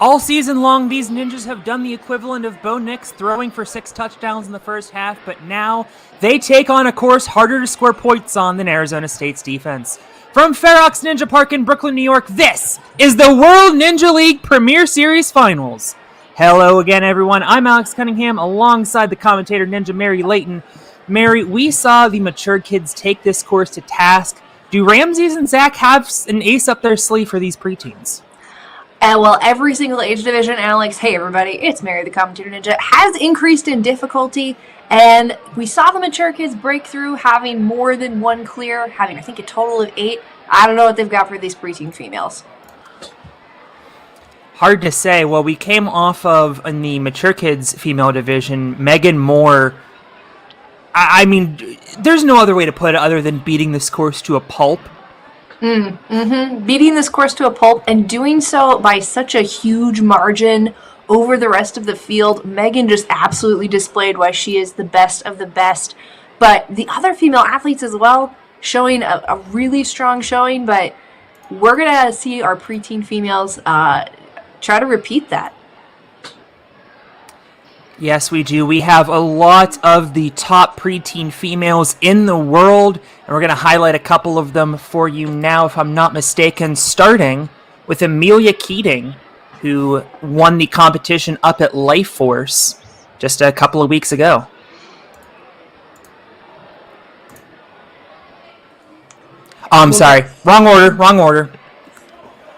All season long, these ninjas have done the equivalent of Bo Nix throwing for 6 touchdowns in the first half, but now they take on a course harder to score points on than Arizona State's defense. From Fair Oaks Ninja Park in Brooklyn, New York, this is the World Ninja League Premier Series Finals. Hello again, everyone. I'm Alex Cunningham, alongside the commentator Ninja Mary Layton. Mary, we saw the mature kids take this course to task. Do Ramses and Zach have an ace up their sleeve for these preteens? Well, every single age division, Alex, hey everybody, it's Mary the Commentator Ninja, has increased in difficulty, and we saw the mature kids break through, having more than one clear, having I think a total of 8. I don't know what they've got for these preteen females. Hard to say. Well, we came off of, in the mature kids female division, Megan Moore. I mean, there's no other way to put it other than beating this course to a pulp. Beating this course to a pulp and doing so by such a huge margin over the rest of the field. Megan just absolutely displayed why she is the best of the best. But the other female athletes as well, showing a really strong showing. But we're going to see our preteen females try to repeat that. Yes, we do. We have a lot of the top preteen females in the world, and we're going to highlight a couple of them for you now, if I'm not mistaken, starting with Amelia Keating, who won the competition up at Life Force just a couple of weeks ago. Oh, I'm sorry. Wrong order.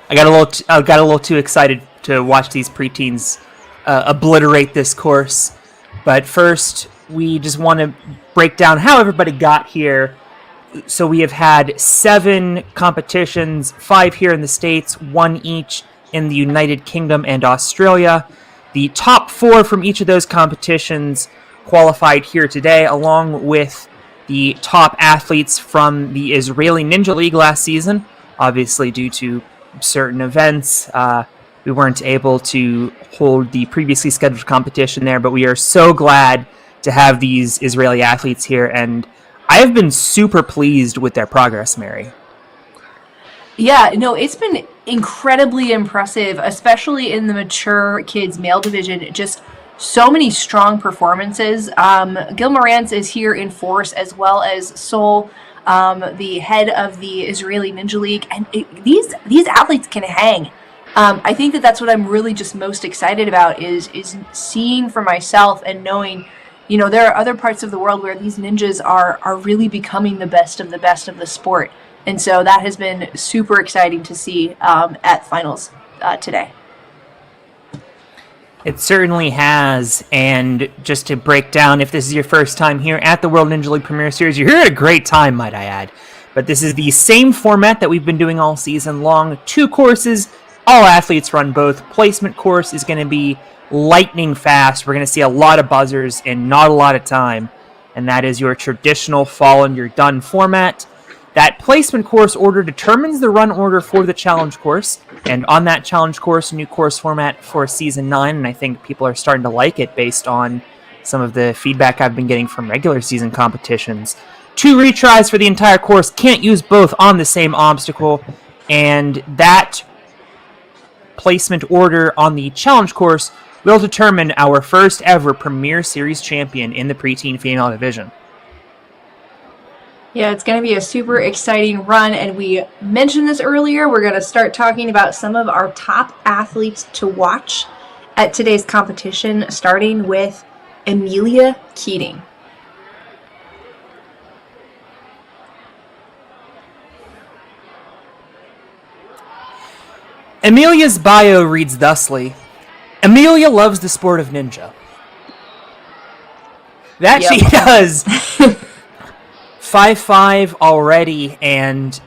I got a little too excited to watch these preteens obliterate this course. But first, we just want to break down how everybody got here. So we have had 7 competitions, 5 here in the States, 1 each in the United Kingdom and Australia. The top 4 from each of those competitions qualified here today, along with the top athletes from the Israeli Ninja League last season. Obviously, due to certain events, we weren't able to hold the previously scheduled competition there, but we are so glad to have these Israeli athletes here, and I have been super pleased with their progress, Mary. Yeah, no, it's been incredibly impressive, especially in the mature kids male division. Just so many strong performances. Gil Morantz is here in force, as well as Sol, the head of the Israeli Ninja League, and these athletes can hang. I think that's what I'm really just most excited about is seeing for myself and knowing, you know, there are other parts of the world where these ninjas are really becoming the best of the sport. And so that has been super exciting to see at finals today. It certainly has, and just to break down, if this is your first time here at the World Ninja League Premier Series, you're here at a great time, might I add. But this is the same format that we've been doing all season long. 2 courses, all athletes run both. Placement course is going to be lightning fast. We're going to see a lot of buzzers in not a lot of time, and that is your traditional fall and you're done format. That placement course order determines the run order for the challenge course, and on that challenge course, new course format for season 9, and I think people are starting to like it based on some of the feedback I've been getting from regular season competitions. 2 retries for the entire course, can't use both on the same obstacle, and that placement order on the challenge course will determine our first ever Premier Series champion in the preteen female division. Yeah, it's going to be a super exciting run, and we mentioned this earlier. We're going to start talking about some of our top athletes to watch at today's competition, starting with Amelia Keating. Amelia's bio reads thusly: Amelia loves the sport of ninja. That yep. She does. 5'5" already, and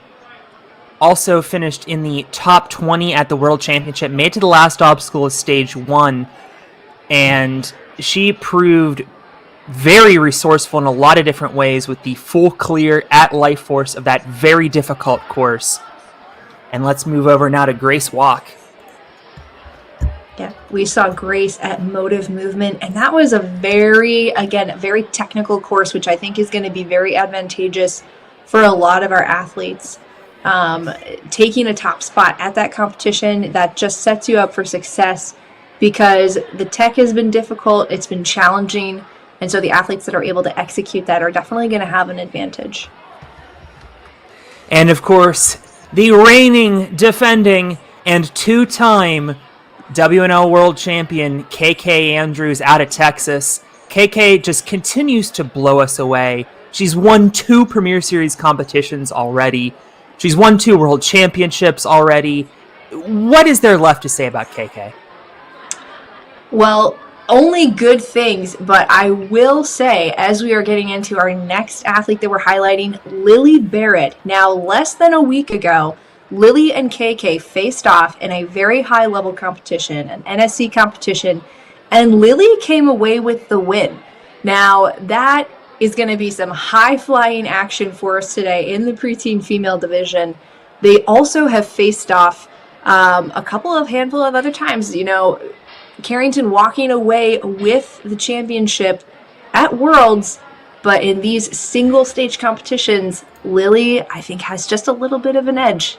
also finished in the top 20 at the World Championship, made to the last obstacle of stage 1, and she proved very resourceful in a lot of different ways with the full clear at Life Force of that very difficult course. And let's move over now to Grace Walk. Yeah, we saw Grace at Motive Movement, and that was a very technical course, which I think is going to be very advantageous for a lot of our athletes. taking a top spot at that competition, that just sets you up for success because the tech has been difficult, it's been challenging, and so the athletes that are able to execute that are definitely going to have an advantage. And of course, the reigning, defending, and two-time WNL World Champion KK Andrews out of Texas. KK just continues to blow us away. She's won 2 Premier Series competitions already. She's won 2 World Championships already. What is there left to say about KK? Well, only good things, but I will say, as we are getting into our next athlete that we're highlighting, Lily Barrett. Now, less than a week ago, Lily and KK faced off in a very high-level competition, an NSC competition, and Lily came away with the win. Now, that is going to be some high-flying action for us today in the preteen female division. They also have faced off a handful of other times. You know, Carrington walking away with the championship at Worlds, but in these single-stage competitions, Lily, I think, has just a little bit of an edge.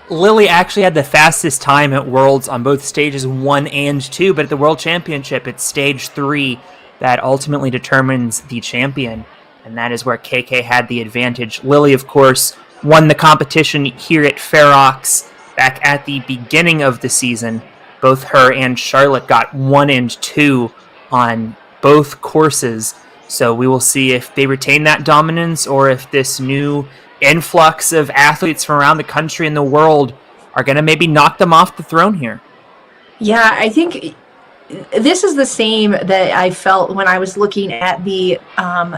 Lily actually had the fastest time at Worlds on both stages 1 and 2, but at the World Championship, it's stage 3 that ultimately determines the champion, and that is where KK had the advantage. Lily, of course, won the competition here at Fair Oaks back at the beginning of the season. Both her and Charlotte got 1 and 2 on both courses, so we will see if they retain that dominance or if this new influx of athletes from around the country and the world are going to maybe knock them off the throne here. Yeah, I think this is the same that I felt when I was looking at the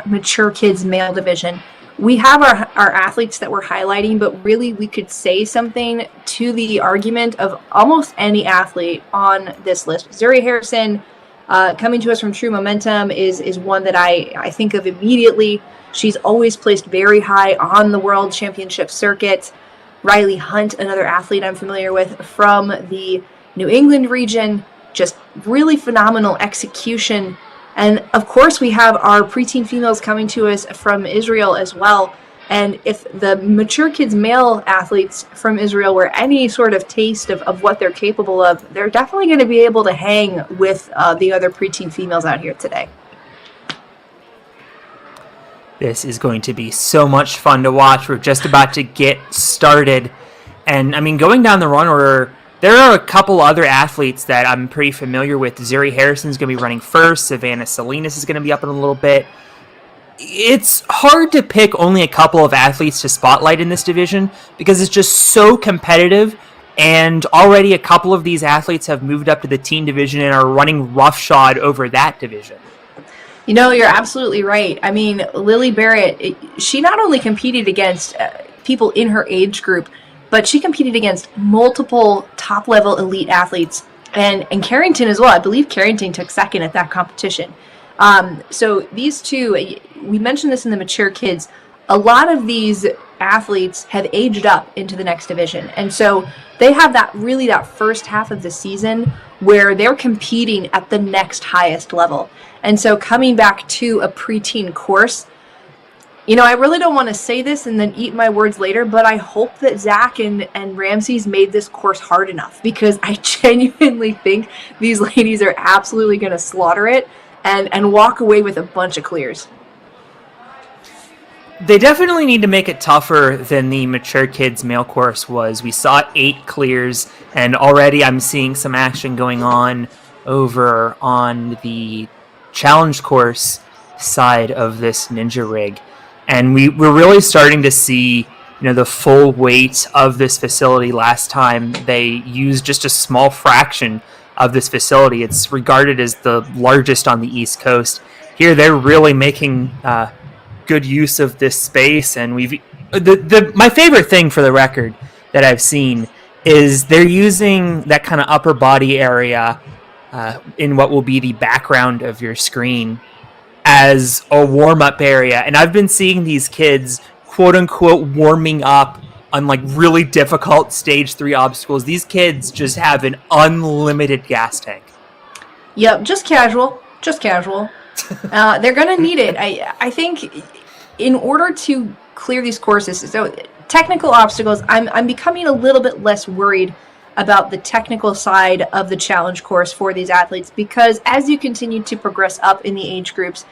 mature kids male division. We have our athletes that we're highlighting, but really we could say something to the argument of almost any athlete on this list. Zuri Harrison, coming to us from True Momentum, is one that I think of immediately. She's always placed very high on the World Championship circuit. Riley Hunt, another athlete I'm familiar with from the New England region, just really phenomenal execution. And of course, we have our preteen females coming to us from Israel as well. And if the mature kids male athletes from Israel were any sort of taste of what they're capable of, they're definitely going to be able to hang with the other preteen females out here today. This is going to be so much fun to watch. We're just about to get started. And, I mean, going down the run order, there are a couple other athletes that I'm pretty familiar with. Zuri Harrison's going to be running first. Savannah Salinas is going to be up in a little bit. It's hard to pick only a couple of athletes to spotlight in this division because it's just so competitive. And already a couple of these athletes have moved up to the teen division and are running roughshod over that division. You know, you're absolutely right. I mean, Lily Barrett, she not only competed against people in her age group, but she competed against multiple top-level elite athletes, and Carrington as well. I believe Carrington took second at that competition. So these two, we mentioned this in the mature kids, a lot of these athletes have aged up into the next division, and so they have that first half of the season where they're competing at the next highest level. And so coming back to a preteen course, you know, I really don't want to say this and then eat my words later, but I hope that Zach and Ramses made this course hard enough, because I genuinely think these ladies are absolutely going to slaughter it and walk away with a bunch of clears. They definitely need to make it tougher than the mature kids male course was. We saw 8 clears, and already I'm seeing some action going on over on the challenge course side of this ninja rig. And we're really starting to see, the full weight of this facility. Last time they used just a small fraction of this facility. It's regarded as the largest on the East Coast. Here they're really making good use of this space, and my favorite thing, for the record, that I've seen is they're using that kind of upper body area in what will be the background of your screen as a warm-up area. And I've been seeing these kids, quote-unquote, warming up on like really difficult stage 3 obstacles. These kids just have an unlimited gas tank. Yep, just casual. They're going to need it. I think in order to clear these courses, so technical obstacles, I'm becoming a little bit less worried about the technical side of the challenge course for these athletes, because as you continue to progress up in the age groups,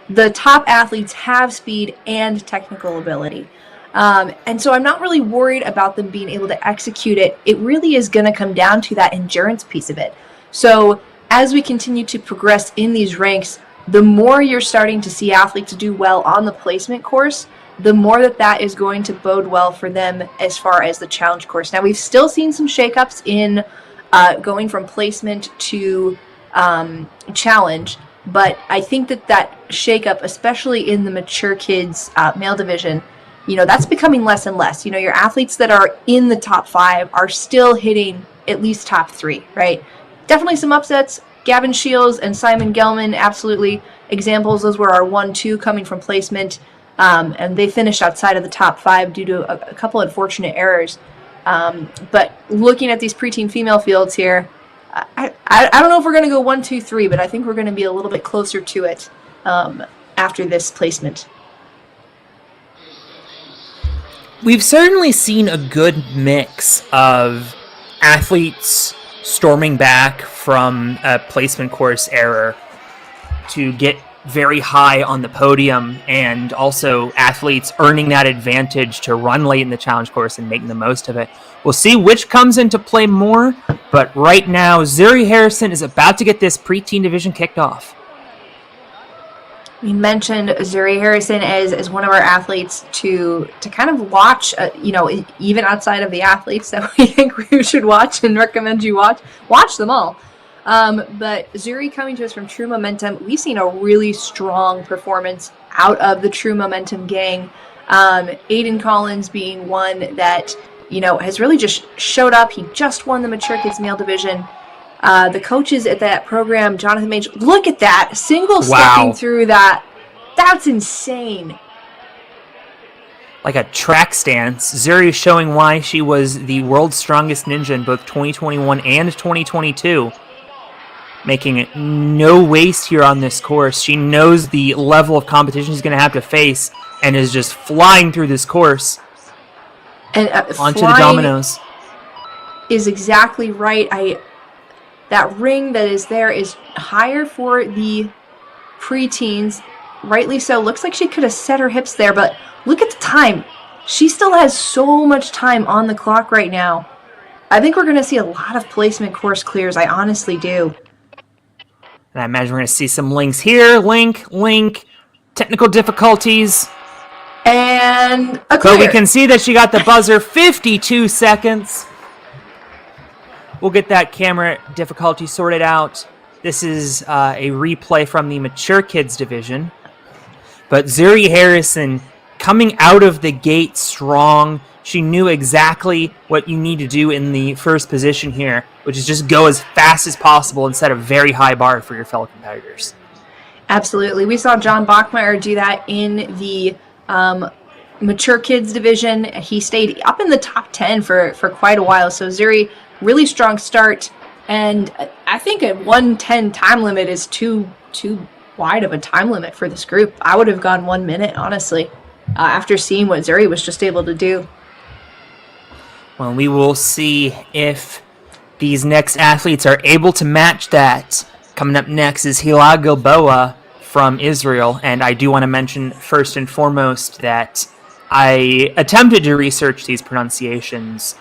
the top athletes have speed and technical ability. And so I'm not really worried about them being able to execute it. It really is going to come down to that endurance piece of it. So as we continue to progress in these ranks, the more you're starting to see athletes do well on the placement course, the more that is going to bode well for them as far as the challenge course. Now, we've still seen some shakeups in going from placement to challenge, but I think that shakeup, especially in the mature kids male division, that's becoming less and less. Your athletes that are in the top 5 are still hitting at least top 3, right? Definitely some upsets. Gavin Shields and Simon Gelman, absolutely examples. Those were our 1-2 coming from placement. And they finished outside of the top 5 due to a couple unfortunate errors. But looking at these preteen female fields here, I don't know if we're going to go 1, 2, 3, but I think we're going to be a little bit closer to it after this placement. We've certainly seen a good mix of athletes storming back from a placement course error to get very high on the podium, and also athletes earning that advantage to run late in the challenge course and making the most of it. We'll see which comes into play more, but right now, Zuri Harrison is about to get this preteen division kicked off. We mentioned Zuri Harrison as one of our athletes to kind of watch, even outside of the athletes that we think we should watch and recommend you watch them all. But Zuri coming to us from True Momentum, we've seen a really strong performance out of the True Momentum gang. Aiden Collins being one that, has really just showed up. He just won the Mature Kids Male Division. The coaches at that program, Jonathan Mage, look at that, stepping through that. That's insane. Like a track stance, Zuri showing why she was the world's strongest ninja in both 2021 and 2022. Making it no waste here on this course. She knows the level of competition she's going to have to face and is just flying through this course. And onto the dominoes. Is exactly right. That ring that is there is higher for the preteens. Rightly so. Looks like she could have set her hips there, but look at the time. She still has so much time on the clock right now. I think we're going to see a lot of placement course clears. I honestly do. And I imagine we're going to see some links here. Link. Technical difficulties. And a clear. But we can see that she got the buzzer. 52 seconds. We'll get that camera difficulty sorted out. This is a replay from the Mature Kids division. But Zuri Harrison coming out of the gate strong. She knew exactly what you need to do in the first position here, which is just go as fast as possible and set a very high bar for your fellow competitors. Absolutely. We saw John Bachmeyer do that in the Mature Kids division. He stayed up in the top 10 for quite a while. So Zuri, really strong start. And I think a 1:10 time limit is too wide of a time limit for this group. I would have gone 1 minute, honestly, after seeing what Zuri was just able to do. Well, we will see if these next athletes are able to match that. Coming up next is Hila Gilboa from Israel, and I do want to mention first and foremost that I attempted to research these pronunciations.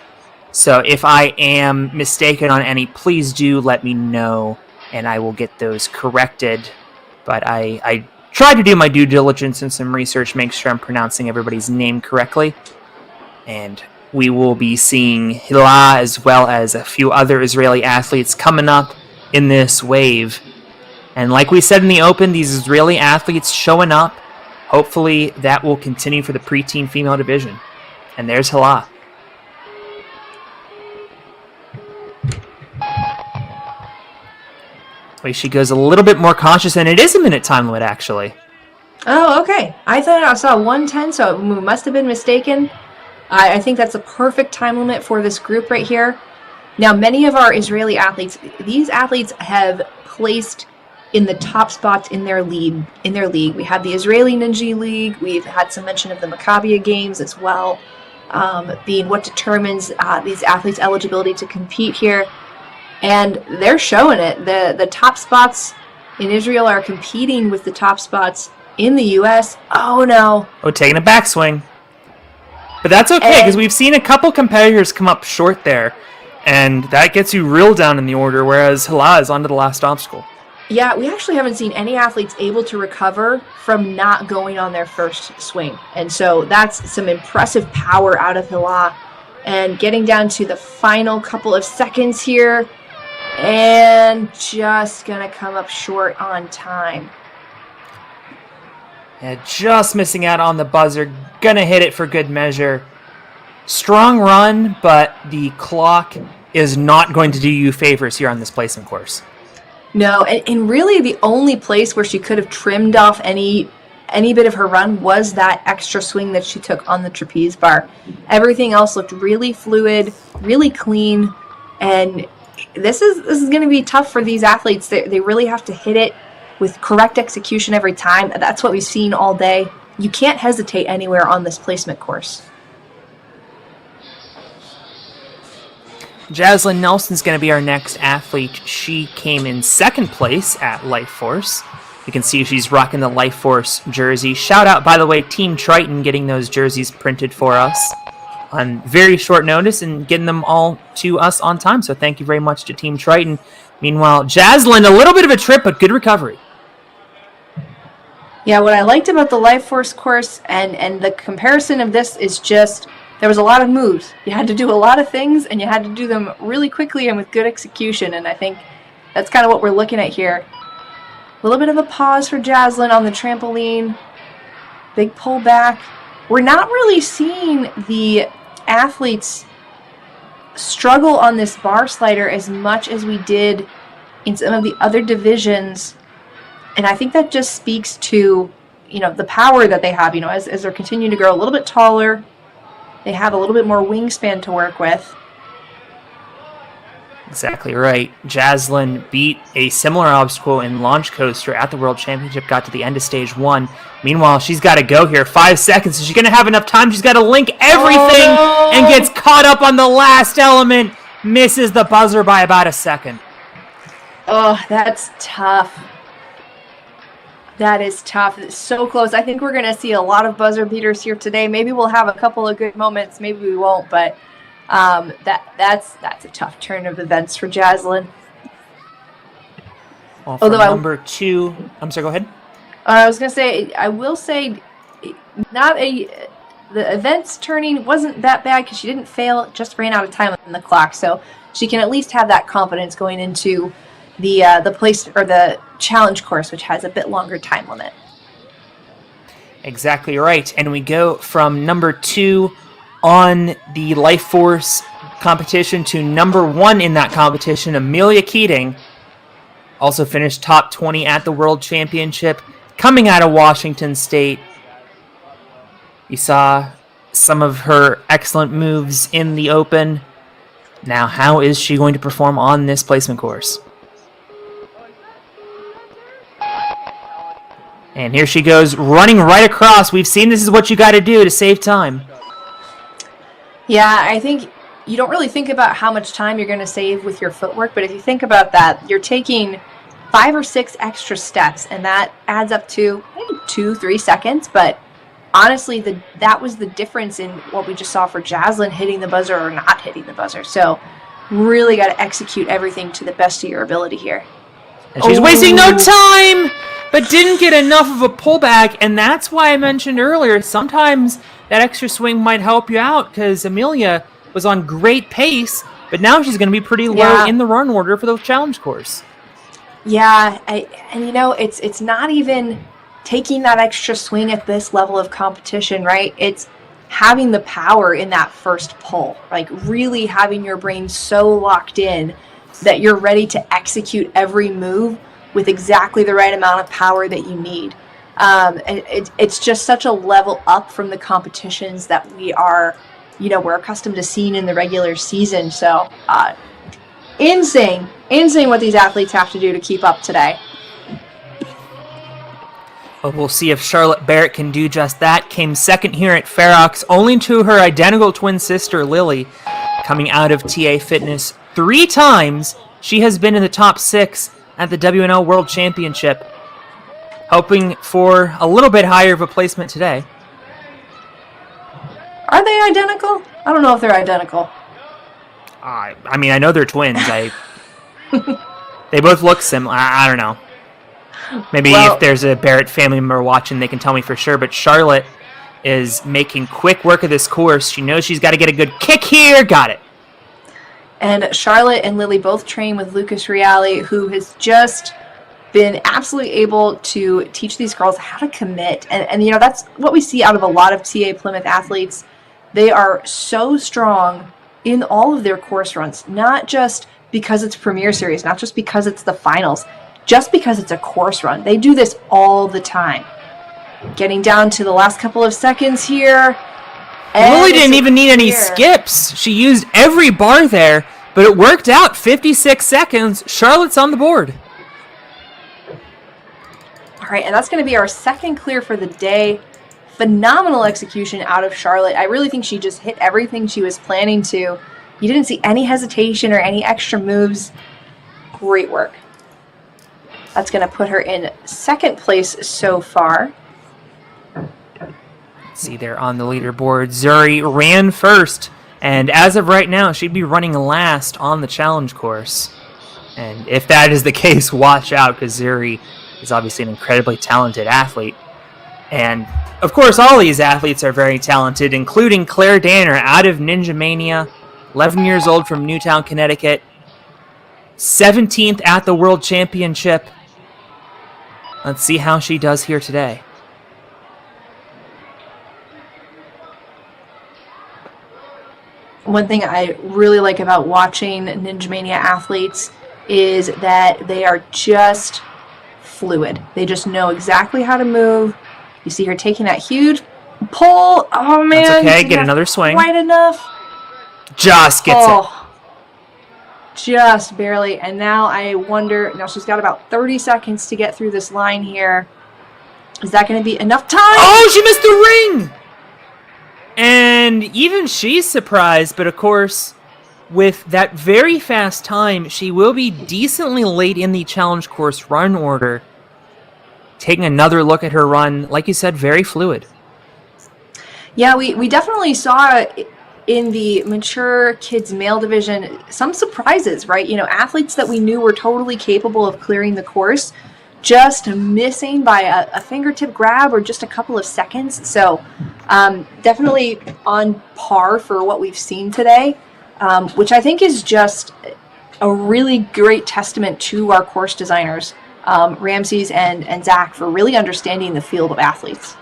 So if I am mistaken on any, please do let me know, and I will get those corrected. But I tried to do my due diligence and some research, make sure I'm pronouncing everybody's name correctly. And we will be seeing Hila as well as a few other Israeli athletes coming up in this wave. And like we said in the open, these Israeli athletes showing up. Hopefully that will continue for the preteen female division. And there's Hila. Wait, she goes a little bit more cautious, and it is a minute time limit, actually. Oh, okay. I thought I saw 1:10, so we must have been mistaken. I think that's a perfect time limit for this group right here. Now, many of our Israeli athletes, these athletes have placed in the top spots in their league. We have the Israeli Ninja League. We've had some mention of the Maccabia Games as well, being what determines these athletes' eligibility to compete here. And they're showing it. The top spots in Israel are competing with the top spots in the U.S. Oh, no. Oh, taking a backswing. But that's okay, because we've seen a couple competitors come up short there, and that gets you real down in the order, whereas Hala is onto the last obstacle. Yeah, we actually haven't seen any athletes able to recover from not going on their first swing. And so that's some impressive power out of Hala. And getting down to the final couple of seconds here, and just going to come up short on time. Yeah, just missing out on the buzzer. Gonna hit it for good measure. Strong run, but the clock is not going to do you favors here on this placement course. No, and really the only place where she could have trimmed off any bit of her run was that extra swing that she took on the trapeze bar. Everything else looked really fluid, really clean, and this is going to be tough for these athletes. They really have to hit it with correct execution every time. That's what we've seen all day. You can't hesitate anywhere on this placement course. Jaslyn Nelson's going to be our next athlete. She came in second place at Life Force. You can see she's rocking the Life Force jersey. Shout out, by the way, Team Triton getting those jerseys printed for us on very short notice and getting them all to us on time. So thank you very much to Team Triton. Meanwhile, Jaslyn, a little bit of a trip, but good recovery. Yeah, what I liked about the Life Force course and the comparison of this is just there was a lot of moves. You had to do a lot of things, and you had to do them really quickly and with good execution, and I think that's kind of what we're looking at here. A little bit of a pause for Jaslyn on the trampoline. Big pull back. We're not really seeing the athletes struggle on this bar slider as much as we did in some of the other divisions. And I think that just speaks to, the power that they have, as they're continuing to grow a little bit taller. They have a little bit more wingspan to work with. Exactly right. Jaslyn beat a similar obstacle in Launch Coaster at the World Championship, got to the end of stage 1. Meanwhile, she's got to go here. 5 seconds. Is she going to have enough time? She's got to link everything and gets caught up on the last element. Misses the buzzer by about a second. Oh, that's tough. That is tough. It's so close. I think we're going to see a lot of buzzer beaters here today. Maybe we'll have a couple of good moments. Maybe we won't, but that's a tough turn of events for Jaslyn. Well, number 2, I'm sorry, go ahead. I was going to say, I will say, the events turning wasn't that bad because she didn't fail. It just ran out of time on the clock, so she can at least have that confidence going into the place or the challenge course, which has a bit longer time limit. Exactly right. And we go from number 2 on the Life Force competition to number 1 in that competition. Amelia Keating also finished top 20 at the World Championship, coming out of Washington State. You saw some of her excellent moves in the Open. Now, how is she going to perform on this placement course? And here she goes, running right across. We've seen this is what you got to do to save time. Yeah, I think you don't really think about how much time you're going to save with your footwork, but if you think about that, you're taking 5 or 6 extra steps, and that adds up to maybe 2-3 seconds, but honestly, that was the difference in what we just saw for Jaslyn hitting the buzzer or not hitting the buzzer. So really got to execute everything to the best of your ability here. And she's wasting no time, but didn't get enough of a pullback, and that's why I mentioned earlier, sometimes that extra swing might help you out, because Amelia was on great pace, but now she's going to be pretty low in the run order for the challenge course. Yeah, it's not even taking that extra swing at this level of competition, right? It's having the power in that first pull, like really having your brain so locked in that you're ready to execute every move with exactly the right amount of power that you need. It's just such a level up from the competitions that we're accustomed to seeing in the regular season. So insane what these athletes have to do to keep up today. But we'll see if Charlotte Barrett can do just that. Came second here at Ferox, only to her identical twin sister, Lily, coming out of TA Fitness 3 times. She has been in the top 6 at the WNL World Championship, hoping for a little bit higher of a placement today. Are they identical? I don't know if they're identical. I mean, I know they're twins. They both look similar. I don't know. Maybe if there's a Barrett family member watching, they can tell me for sure. But Charlotte is making quick work of this course. She knows she's got to get a good kick here. Got it. And Charlotte and Lily both train with Lucas Reale, who has just been absolutely able to teach these girls how to commit. And you know, that's what we see out of a lot of TA Plymouth athletes. They are so strong in all of their course runs, not just because it's Premier Series, not just because it's the finals, just because it's a course run. They do this all the time. Getting down to the last couple of seconds here. Lily didn't even need any skips. She used every bar there, but it worked out. 56 seconds. Charlotte's on the board. All right, and that's going to be our second clear for the day. Phenomenal execution out of Charlotte. I really think she just hit everything she was planning to. You didn't see any hesitation or any extra moves. Great work. That's going to put her in second place so far. See there on the leaderboard, Zuri ran first, and as of right now, she'd be running last on the challenge course. And if that is the case, watch out, because Zuri is obviously an incredibly talented athlete. And, of course, all these athletes are very talented, including Claire Danner out of Ninja Mania, 11 years old from Newtown, Connecticut, 17th at the World Championship. Let's see how she does here today. One thing I really like about watching Ninja Mania athletes is that they are just fluid. They just know exactly how to move. You see her taking that huge pull. Oh, man. That's okay. Get another swing. Quite enough. Just gets it. Just barely. And now I wonder, now she's got about 30 seconds to get through this line here. Is that going to be enough time? Oh, she missed the ring! And even she's surprised, but of course, with that very fast time, she will be decently late in the challenge course run order. Taking another look at her run, like you said, very fluid. Yeah, we definitely saw in the mature kids male division some surprises, right? You know, athletes that we knew were totally capable of clearing the course, just missing by a fingertip grab or just a couple of seconds. So definitely on par for what we've seen today, which I think is just a really great testament to our course designers, Ramses and Zach, for really understanding the field of athletes.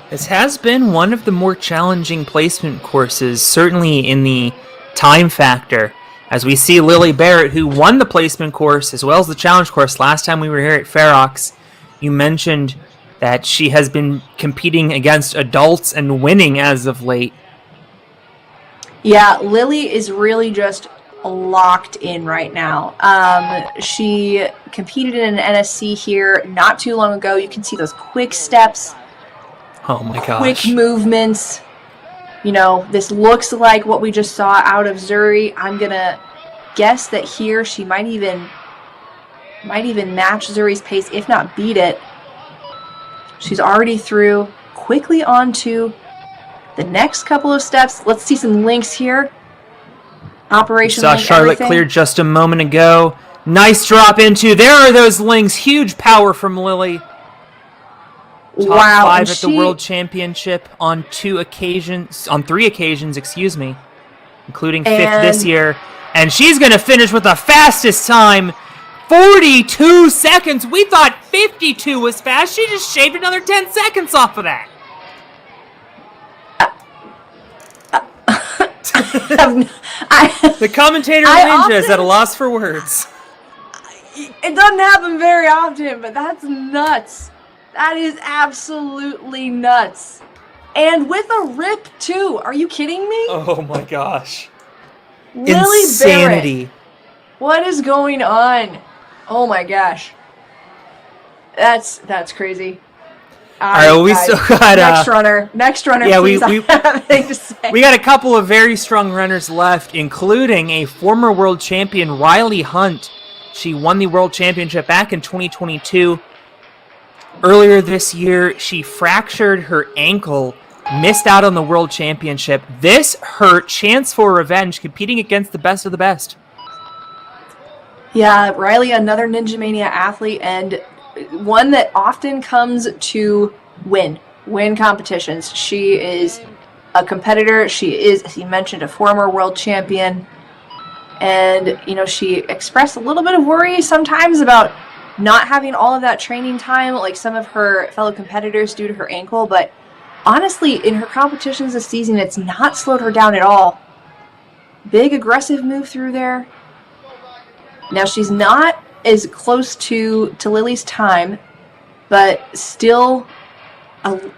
This has been one of the more challenging placement courses, certainly in the time factor, as we see Lily Barrett, who won the placement course as well as the challenge course last time we were here at Ferox. You mentioned that she has been competing against adults and winning as of late. Yeah, Lily is really just locked in right now. She competed in an NSC here not too long ago. You can see those quick steps. Oh my gosh. Quick movements. You know, this looks like what we just saw out of Zuri. I'm going to guess that here she might even match Zuri's pace, if not beat it. She's already through. Quickly on to the next couple of steps. Let's see some links here. Operation Saw link Charlotte everything. cleared just a moment ago. Nice drop into. There are those links. Huge power from Lily. Top Wow, 5 at the World Championship on 3 occasions, including 5th this year. And she's going to finish with the fastest time, 42 seconds. We thought 52 was fast. She just shaved another 10 seconds off of that. The commentator ninja is at a loss for words. It doesn't happen very often, but that's nuts. That is absolutely nuts. And with a rip, too. Are you kidding me? Oh, my gosh. Lily Insanity. Barrett. What is going on? Oh, my gosh. That's crazy. All right, well, we still got next runner. Yeah, please, I have anything to say. We got a couple of very strong runners left, including a former world champion, Riley Hunt. She won the world championship back in 2022. Earlier this year, she fractured her ankle, missed out on the world championship. This her chance for revenge, competing against the best of the best. Yeah, Riley, another Ninja Mania athlete, and one that often comes to win competitions. She is a competitor. She is, as you mentioned, a former world champion. And, she expressed a little bit of worry sometimes about not having all of that training time like some of her fellow competitors due to her ankle. But honestly, in her competitions this season, it's not slowed her down at all. Big aggressive move through there. Now, she's not as close to Lily's time, but still a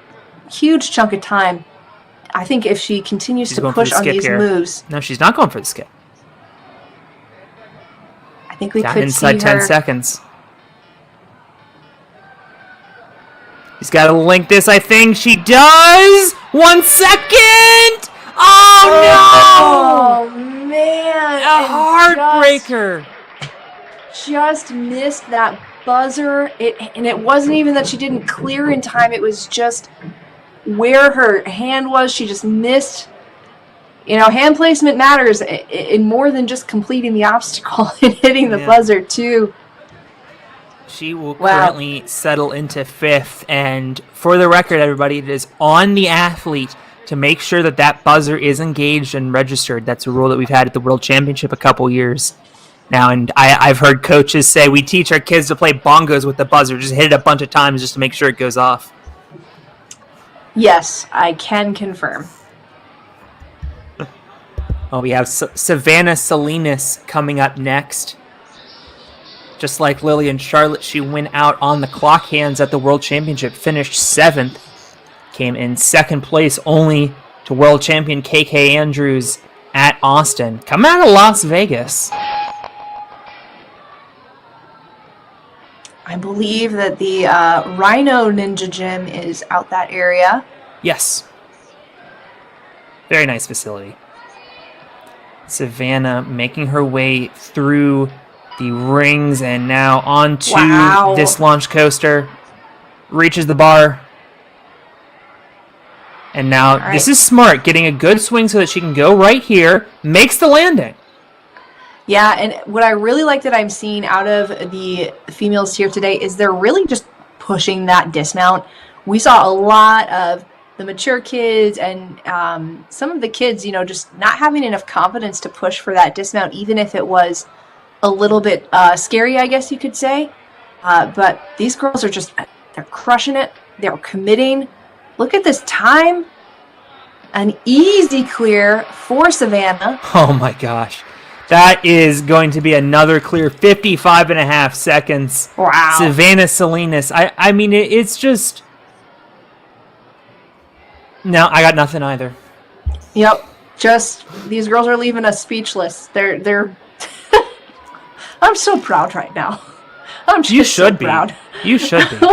huge chunk of time. I think if she continues to push on these moves... No, she's not going for the skip. I think we down could inside see her... 10 seconds. He's got to link this, I think. She does! 1 second! Oh, no! Oh, man! A heartbreaker! Just missed that buzzer. And it wasn't even that she didn't clear in time. It was just where her hand was. She just missed. Hand placement matters in more than just completing the obstacle and hitting the buzzer, too. She will currently settle into 5th. And for the record, everybody, it is on the athlete to make sure that buzzer is engaged and registered. That's a rule that we've had at the World Championship a couple years now, and I've heard coaches say we teach our kids to play bongos with the buzzer. Just hit it a bunch of times just to make sure it goes off. Yes, I can confirm. Well, we have Savannah Salinas coming up next. Just like Lily and Charlotte, she went out on the clock hands at the World Championship, finished 7th, came in 2nd place only to world champion KK Andrews at Austin. Coming out of Las Vegas. I believe that the Rhino Ninja Gym is out that area. Yes. Very nice facility. Savannah making her way through the rings and now onto this launch coaster. Reaches the bar. And now this is smart, getting a good swing so that she can go right here. Makes the landing. Yeah, and what I really like that I'm seeing out of the females here today is they're really just pushing that dismount. We saw a lot of the mature kids and some of the kids, just not having enough confidence to push for that dismount, even if it was a little bit scary, I guess you could say. But these girls are they're crushing it. They're committing. Look at this time. An easy clear for Savannah. Oh my gosh. That is going to be another clear 55.5 seconds. Wow. Savannah Salinas. I mean, it's just... No, I got nothing either. Yep. Just, these girls are leaving us speechless. They're... I'm so proud right now. I'm just so proud. You should be.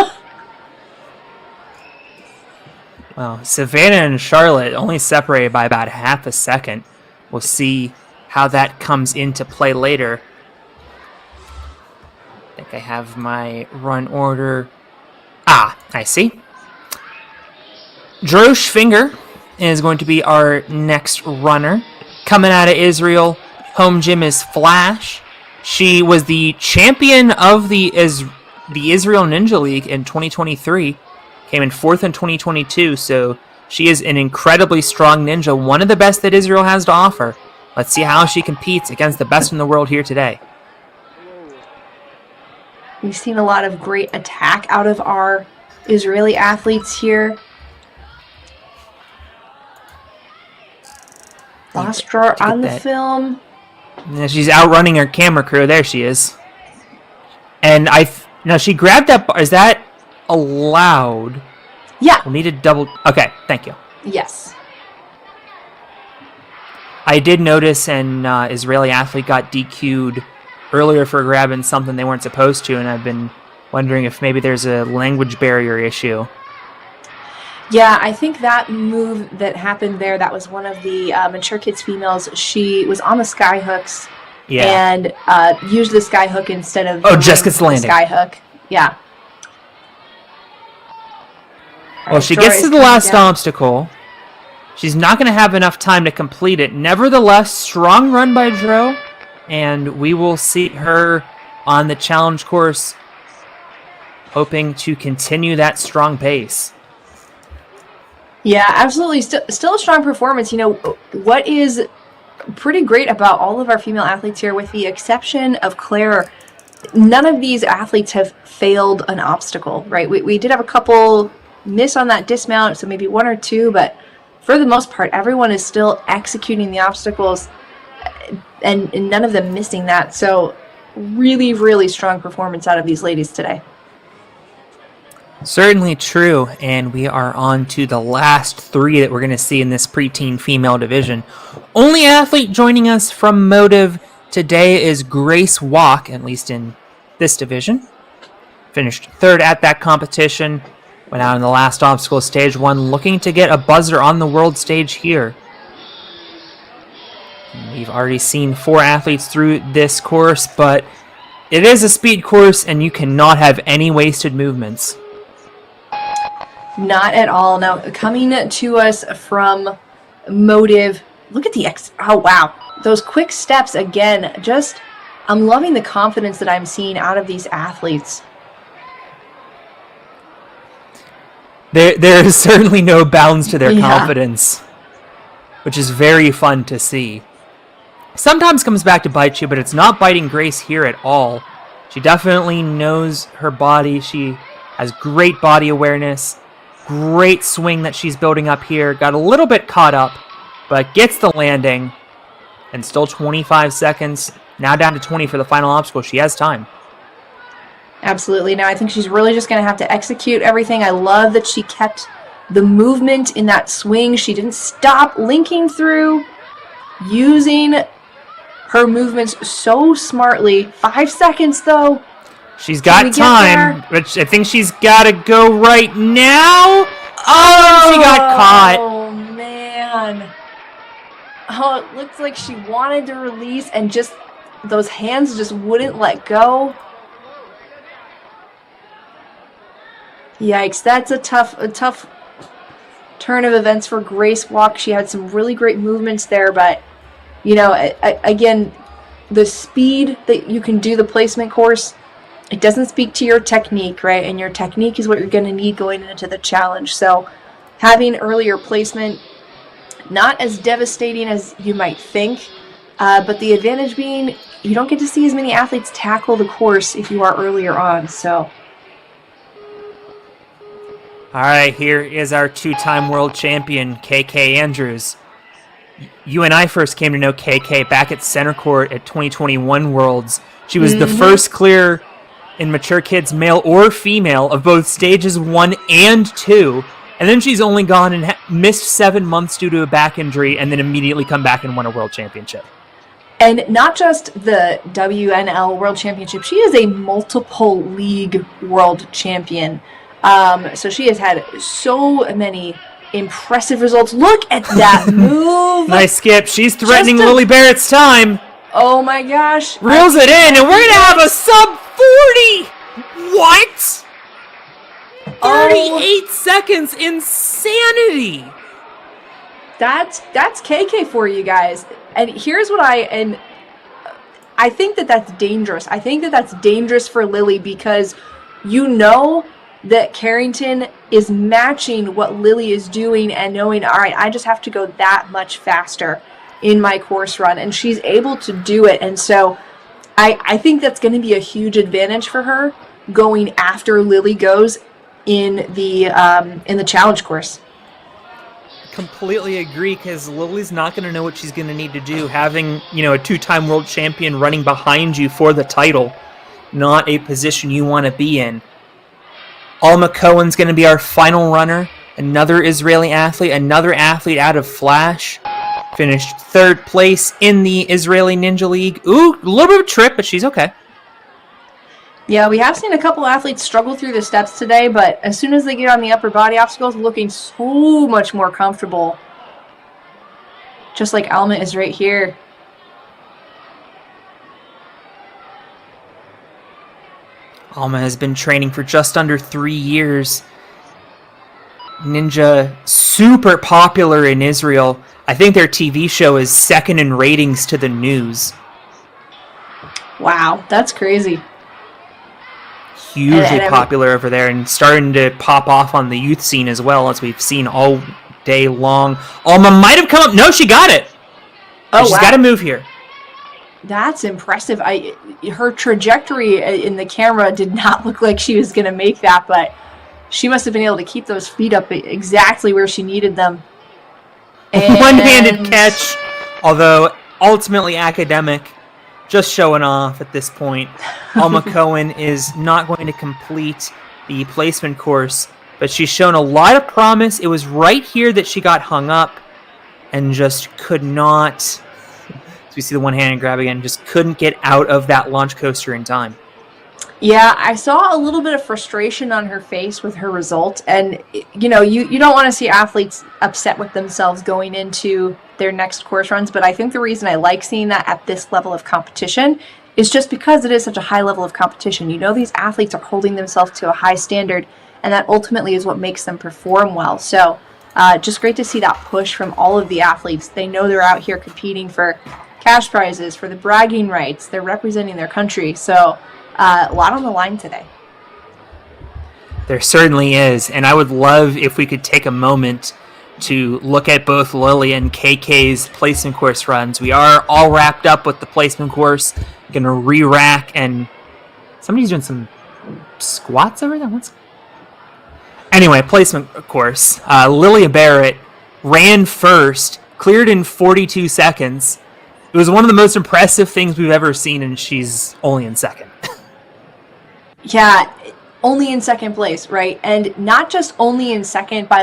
Well, Savannah and Charlotte only separated by about half a second. We'll see how that comes into play later. I think I have my run order. I see. Drosh Finger is going to be our next runner. Coming out of Israel, home gym is Flash. She was the champion of the Israel Ninja League in 2023. Came in 4th in 2022, so she is an incredibly strong ninja, one of the best that Israel has to offer. Let's see how she competes against the best in the world here today. We've seen a lot of great attack out of our Israeli athletes here. Lost drawer on the film. Yeah, she's outrunning her camera crew. There she is. And now she grabbed that bar. Is that allowed? Yeah. We'll need to double. Okay, thank you. Yes. I did notice an Israeli athlete got DQ'd earlier for grabbing something they weren't supposed to, and I've been Wondering if maybe there's a language barrier issue. Yeah, I think that move that happened there, that was one of the mature kids females. She was on the sky hooks and used the sky hook instead of just gets landing. Sky hook. Yeah. Well, she gets to the last obstacle. She's not going to have enough time to complete it. Nevertheless, strong run by Dro, and we will see her on the challenge course, hoping to continue that strong pace. Yeah, absolutely. Still a strong performance. You know, what is pretty great about all of our female athletes here, with the exception of Claire, none of these athletes have failed an obstacle, right? We did have a couple miss on that dismount, so maybe one or two, but for the most part, everyone is still executing the obstacles and none of them missing that. So really, really strong performance out of these ladies today. Certainly true, and we are on to the last three that we're going to see in this preteen female division. Only athlete joining us from Motive today is Grace Walk, at least in this division. Finished third at that competition. Went out in the last obstacle, stage 1, looking to get a buzzer on the world stage here. We've already seen 4 athletes through this course, but it is a speed course, and you cannot have any wasted movements. Not at all. Now, coming to us from Motive, look at the oh, wow. Those quick steps, again, just, I'm loving the confidence that I'm seeing out of these athletes. There is certainly no bounds to their confidence, which is very fun to see. Sometimes comes back to bite you, but it's not biting Grace here at all. She definitely knows her body. She has great body awareness, great swing that she's building up here. Got a little bit caught up, but gets the landing, and still 25 seconds. Now down to 20 for the final obstacle. She has time. Absolutely. Now I think she's really just going to have to execute everything. I love that she kept the movement in that swing. She didn't stop linking through, using her movements so smartly. 5 seconds, though. She's got time, but I think she's got to go right now. Oh, she got caught. Oh, man. Oh, it looks like she wanted to release and just those hands just wouldn't let go. Yikes, that's a tough turn of events for Grace Walk. She had some really great movements there, but, you know, again, the speed that you can do the placement course, it doesn't speak to your technique, right? And your technique is what you're going to need going into the challenge. So having earlier placement, not as devastating as you might think, but the advantage being you don't get to see as many athletes tackle the course if you are earlier on, so... All right, here is our 2-time world champion, KK Andrews. You and I first came to know KK back at Center Court at 2021 Worlds. She was the first clear in mature kids, male or female, of both stages 1 and 2. And then she's only gone and missed 7 months due to a back injury, and then immediately come back and won a world championship. And not just the WNL World Championship, she is a multiple league world champion. So she has had so many impressive results. Look at that move. Nice skip. She's threatening Lily Barrett's time. Oh my gosh. Reels it in, and we're going to have a sub 40. What? 38 seconds. Insanity. That's KK for you guys. And here's what I think that's dangerous. I think that's dangerous for Lily, because you know that Carrington is matching what Lily is doing and knowing, all right, I just have to go that much faster in my course run, and she's able to do it. And so I think that's going to be a huge advantage for her going after Lily goes in the challenge course. Completely agree, because Lily's not going to know what she's going to need to do. Having, a 2-time world champion running behind you for the title, not a position you want to be in. Alma Cohen's going to be our final runner. Another Israeli athlete, another athlete out of Flash. Finished 3rd place in the Israeli Ninja League. Ooh, a little bit of a trip, but she's okay. Yeah, we have seen a couple athletes struggle through the steps today, but as soon as they get on the upper body obstacles, looking so much more comfortable. Just like Alma is right here. Alma has been training for just under 3 years. Ninja, super popular in Israel. I think their TV show is second in ratings to the news. Wow, that's crazy. Hugely popular over there and starting to pop off on the youth scene as well, as we've seen all day long. Alma might have come up. No, she got it. Oh, she's got to move here. That's impressive. Her trajectory in the camera did not look like she was going to make that, but she must have been able to keep those feet up exactly where she needed them. And one-handed catch, although ultimately academic. Just showing off at this point. Alma Cohen is not going to complete the placement course, but she's shown a lot of promise. It was right here that she got hung up and just could not, as we see the one-handed grab again, just couldn't get out of that launch coaster in time. Yeah, I saw a little bit of frustration on her face with her result. And, you don't want to see athletes upset with themselves going into their next course runs. But I think the reason I like seeing that at this level of competition is just because it is such a high level of competition. These athletes are holding themselves to a high standard, and that ultimately is what makes them perform well. So just great to see that push from all of the athletes. They know they're out here competing for cash prizes, for the bragging rights. They're representing their country. So a lot on the line today. There certainly is, and I would love if we could take a moment to look at both Lily and KK's placement course runs. We are all wrapped up with the placement course. Going to re-rack, and somebody's doing some squats over there. Anyway, placement course. Lilia Barrett ran first, cleared in 42 seconds. It was one of the most impressive things we've ever seen, and she's only in second. Yeah, only in second place, right? And not just only in second by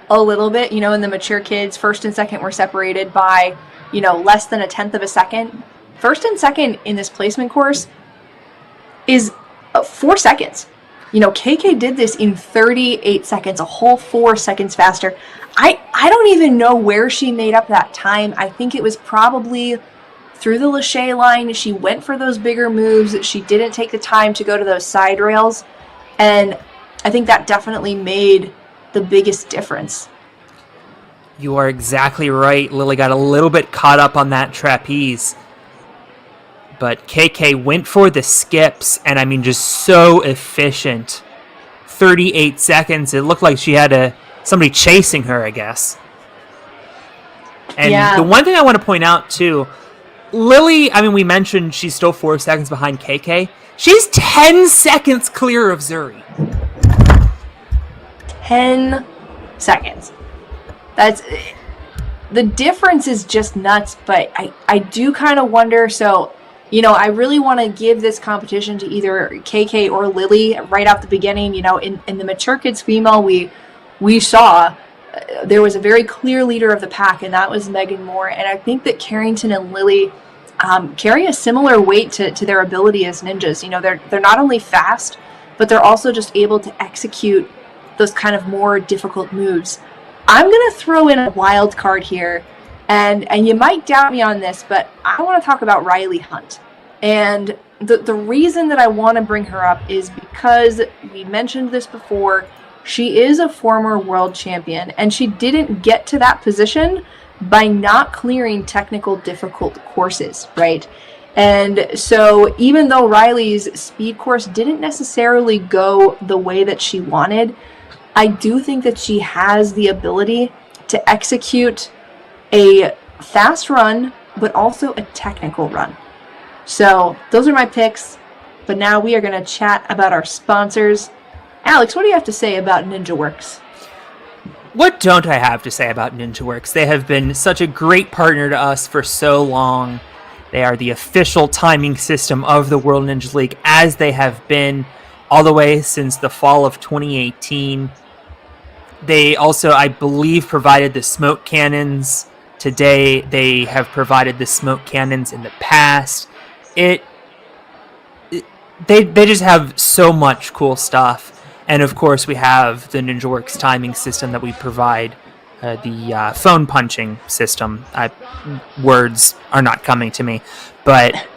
a little bit. In the mature kids, first and second were separated by, less than 1/10 of a second. First and second in this placement course is 4 seconds. KK did this in 38 seconds, a whole 4 seconds faster. I don't even know where she made up that time. I think it was probably through the Lachey line. She went for those bigger moves. She didn't take the time to go to those side rails. And I think that definitely made the biggest difference. You are exactly right. Lily got a little bit caught up on that trapeze. But KK went for the skips, and just so efficient. 38 seconds. It looked like she had somebody chasing her, I guess. And The one thing I want to point out, too, Lily, we mentioned she's still 4 seconds behind KK. She's 10 seconds clear of Zuri. 10 seconds. That's the difference is just nuts, but I do kind of wonder. So, I really want to give this competition to either KK or Lily right out the beginning. In the mature kids female, we saw there was a very clear leader of the pack, and that was Megan Moore. And I think that Carrington and Lily carry a similar weight to their ability as ninjas. They're not only fast, but they're also just able to execute those kind of more difficult moves. I'm going to throw in a wild card here, and you might doubt me on this, but I want to talk about Riley Hunt. And the reason that I want to bring her up is because we mentioned this before. She is a former world champion, and she didn't get to that position by not clearing technical difficult courses, right? And so even though Riley's speed course didn't necessarily go the way that she wanted, I do think that she has the ability to execute a fast run, but also a technical run. So those are my picks, but now we are going to chat about our sponsors. Alex, what do you have to say about NinjaWorks? What don't I have to say about NinjaWorks? They have been such a great partner to us for so long. They are the official timing system of the World Ninja League, as they have been all the way since the fall of 2018. They also, I believe, provided the smoke cannons today. They have provided the smoke cannons in the past. they just have so much cool stuff. And of course, we have the NinjaWorks timing system that we provide, the phone punching system. Words are not coming to me, but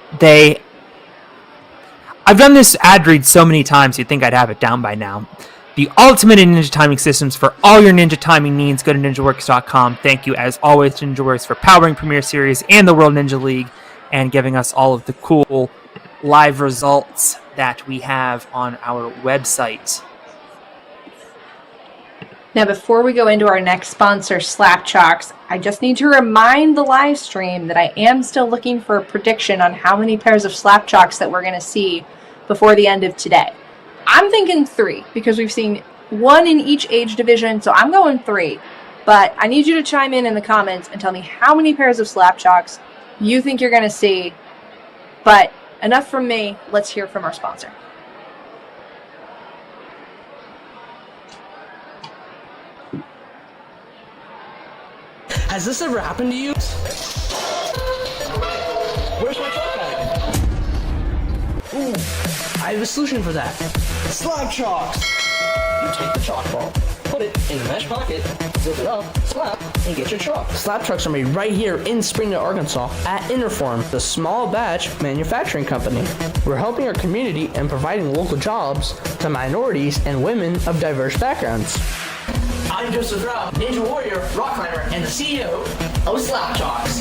I've done this ad read so many times, you'd think I'd have it down by now. The ultimate in ninja timing systems for all your ninja timing needs. Go to ninjaworks.com. Thank you, as always, to NinjaWorks for powering Premier Series and the World Ninja League and giving us all of the cool live results that we have on our website. Now, before we go into our next sponsor, Slapchalks, I just need to remind the live stream that I am still looking for a prediction on how many pairs of Slapchalks that we're going to see before the end of today. I'm thinking 3, because we've seen 1 in each age division, so I'm going 3. But I need you to chime in the comments and tell me how many pairs of Slapchalks you think you're going to see. But enough from me. Let's hear from our sponsor. Has this ever happened to you? Where's my truck bag? Ooh, I have a solution for that. Slapchalks! You take the chalk ball, put it in the mesh pocket, zip it up, slap, and get your chalk. Slapchalks are made right here in Springdale, Arkansas at Interform, the small batch manufacturing company. We're helping our community and providing local jobs to minorities and women of diverse backgrounds. I'm Joseph Rao, Ninja Warrior, Rock Climber, and the CEO of Slapchalks.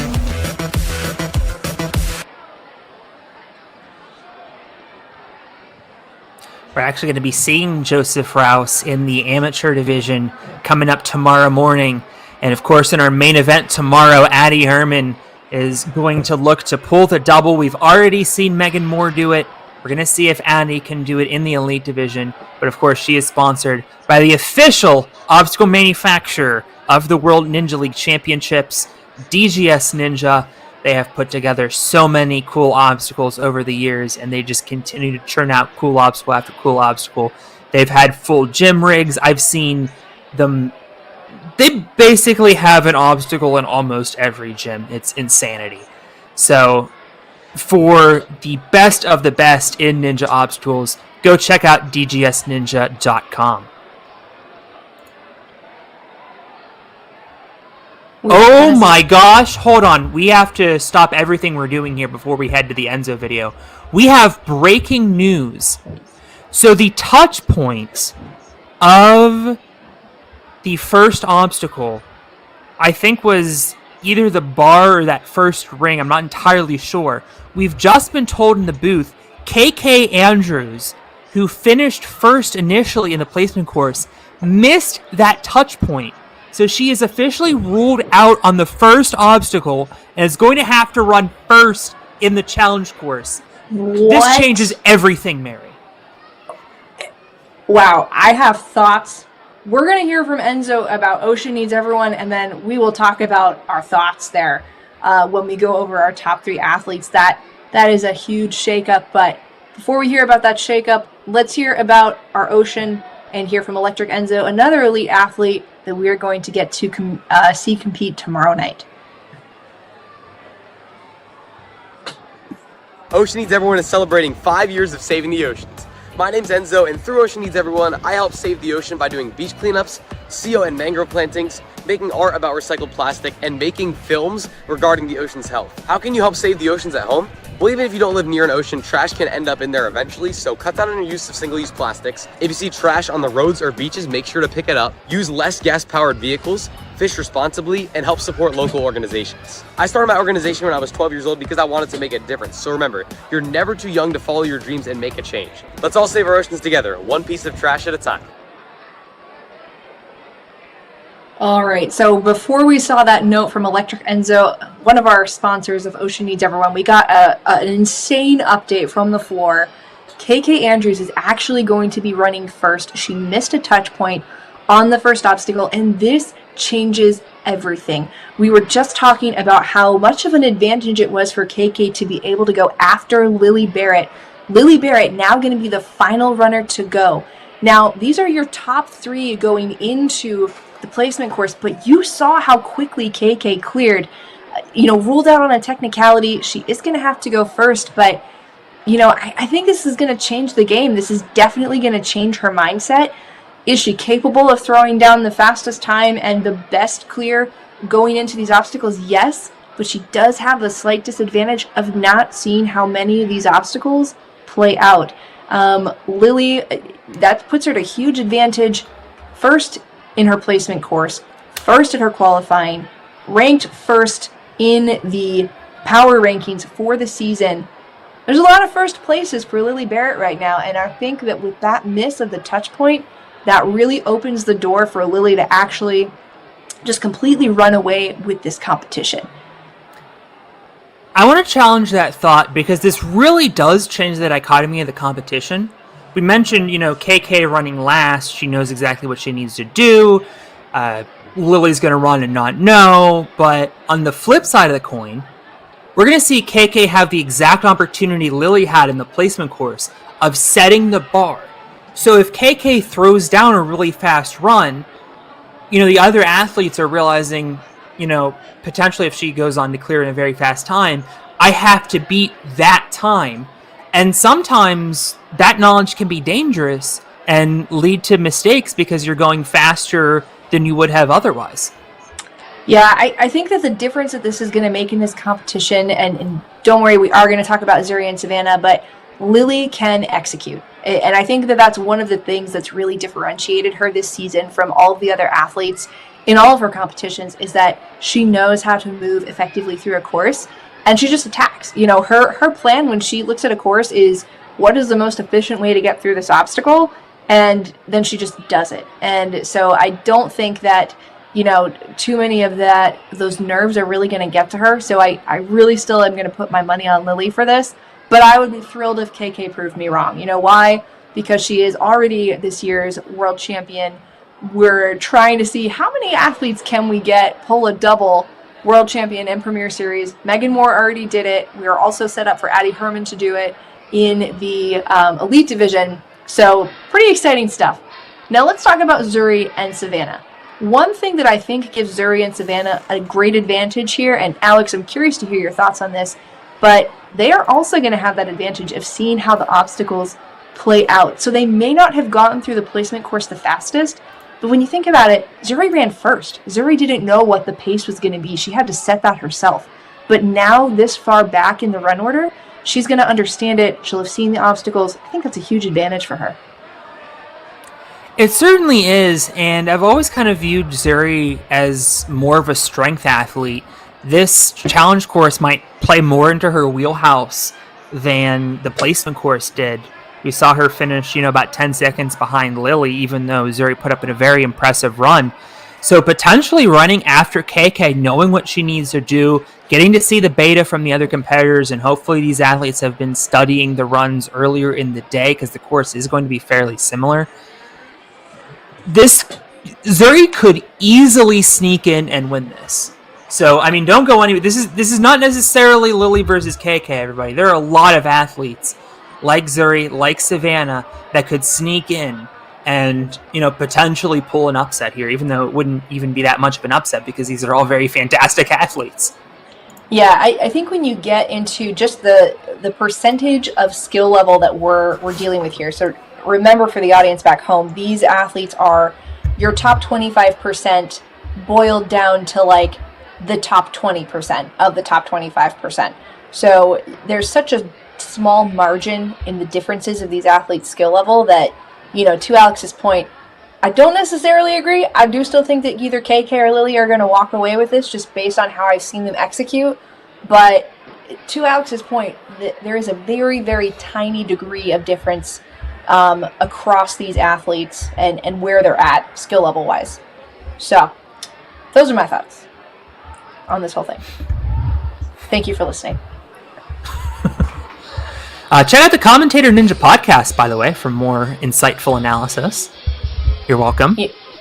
We're actually going to be seeing Joseph Rouse in the amateur division coming up tomorrow morning. And of course, in our main event tomorrow, Addie Herman is going to look to pull the double. We've already seen Megan Moore do it. We're going to see if Addie can do it in the elite division. But of course, she is sponsored by the official obstacle manufacturer of the World Ninja League Championships, DGS Ninja. They have put together so many cool obstacles over the years, and they just continue to churn out cool obstacle after cool obstacle. They've had full gym rigs. I've seen them. They basically have an obstacle in almost every gym. It's insanity. So, for the best of the best in ninja obstacles, go check out dgsninja.com. Oh my gosh, hold on. We have to stop everything we're doing here before we head to the Enzo video. We have breaking news. So the touch points of the first obstacle, I think, was either the bar or that first ring. I'm not entirely sure. We've just been told in the booth, KK Andrews, who finished first initially in the placement course, missed that touch point. So she is officially ruled out on the first obstacle and is going to have to run first in the challenge course. What? This changes everything, Mary. Wow, I have thoughts. We're going to hear from Enzo about Ocean Needs Everyone, and then we will talk about our thoughts there when we go over our top 3 athletes. That is a huge shakeup, but before we hear about that shakeup, let's hear about our Ocean and hear from Electric Enzo, another elite athlete that we are going to get to see compete tomorrow night. Ocean Needs Everyone is celebrating 5 years of saving the oceans. My name's Enzo, and through Ocean Needs Everyone, I help save the ocean by doing beach cleanups, CO and mangrove plantings, making art about recycled plastic, and making films regarding the ocean's health. How can you help save the oceans at home? Well, even if you don't live near an ocean, trash can end up in there eventually, so cut down on your use of single-use plastics. If you see trash on the roads or beaches, make sure to pick it up. Use less gas-powered vehicles, fish responsibly, and help support local organizations. I started my organization when I was 12 years old because I wanted to make a difference. So remember, you're never too young to follow your dreams and make a change. Let's all save our oceans together, one piece of trash at a time. All right, so before we saw that note from Electric Enzo, one of our sponsors of Ocean Needs Everyone, we got an insane update from the floor. KK Andrews is actually going to be running first. She missed a touch point on the first obstacle, and this changes everything. We were just talking about how much of an advantage it was for KK to be able to go after Lily Barrett. Lily Barrett now going to be the final runner to go. Now, these are your top 3 going into the placement course, but you saw how quickly KK cleared. Ruled out on a technicality. She is going to have to go first, but I think this is going to change the game. This is definitely going to change her mindset. Is she capable of throwing down the fastest time and the best clear going into these obstacles? Yes, but she does have the slight disadvantage of not seeing how many of these obstacles play out. Lily, that puts her at a huge advantage, first in her placement course, first in her qualifying, ranked first in the power rankings for the season. There's a lot of first places for Lily Barrett right now, and I think that with that miss of the touch point, that really opens the door for Lily to actually just completely run away with this competition. I want to challenge that thought because this really does change the dichotomy of the competition. We mentioned, KK running last. She knows exactly what she needs to do. Lily's going to run and not know. But on the flip side of the coin, we're going to see KK have the exact opportunity Lily had in the placement course of setting the bar. So if KK throws down a really fast run, the other athletes are realizing, potentially if she goes on to clear in a very fast time, I have to beat that time. And sometimes that knowledge can be dangerous and lead to mistakes because you're going faster than you would have otherwise. Yeah, I think that the difference that this is going to make in this competition, and don't worry, we are going to talk about Zuri and Savannah, but Lily can execute. And I think that that's one of the things that's really differentiated her this season from all of the other athletes in all of her competitions is that she knows how to move effectively through a course and she just attacks. Her plan when she looks at a course is what is the most efficient way to get through this obstacle, and then she just does it. And so I don't think that too many of those nerves are really going to get to her. So I really still am going to put my money on Lily for this. But I would be thrilled if KK proved me wrong. Why? Because she is already this year's world champion. We're trying to see how many athletes can we get pull a double world champion in Premier Series. Megan Moore already did it. We are also set up for Addie Herman to do it in the elite division. So pretty exciting stuff. Now let's talk about Zuri and Savannah. One thing that I think gives Zuri and Savannah a great advantage here, and Alex, I'm curious to hear your thoughts on this, but they are also going to have that advantage of seeing how the obstacles play out. So they may not have gotten through the placement course the fastest, but when you think about it, Zuri ran first. Zuri didn't know what the pace was going to be. She had to set that herself. But now, this far back in the run order, she's going to understand it. She'll have seen the obstacles. I think that's a huge advantage for her. It certainly is, and I've always kind of viewed Zuri as more of a strength athlete. This challenge course might play more into her wheelhouse than the placement course did. We saw her finish, about 10 seconds behind Lily, even though Zuri put up a very impressive run. So potentially running after KK, knowing what she needs to do, getting to see the beta from the other competitors, and hopefully these athletes have been studying the runs earlier in the day because the course is going to be fairly similar. Zuri could easily sneak in and win this. So, don't go anywhere. This is not necessarily Lily versus KK, everybody. There are a lot of athletes like Zuri, like Savannah, that could sneak in and, potentially pull an upset here, even though it wouldn't even be that much of an upset because these are all very fantastic athletes. Yeah, I think when you get into just the percentage of skill level that we're dealing with here, so remember for the audience back home, these athletes are your top 25% boiled down to like the top 20% of the top 25%. So there's such a small margin in the differences of these athletes' skill level that, to Alex's point, I don't necessarily agree. I do still think that either KK or Lily are going to walk away with this just based on how I've seen them execute. But to Alex's point, there is a very, very tiny degree of difference across these athletes and where they're at skill level wise. So those are my thoughts on this whole thing. Thank you for listening. Check out the Commentator Ninja podcast, by the way, for more insightful analysis. You're welcome.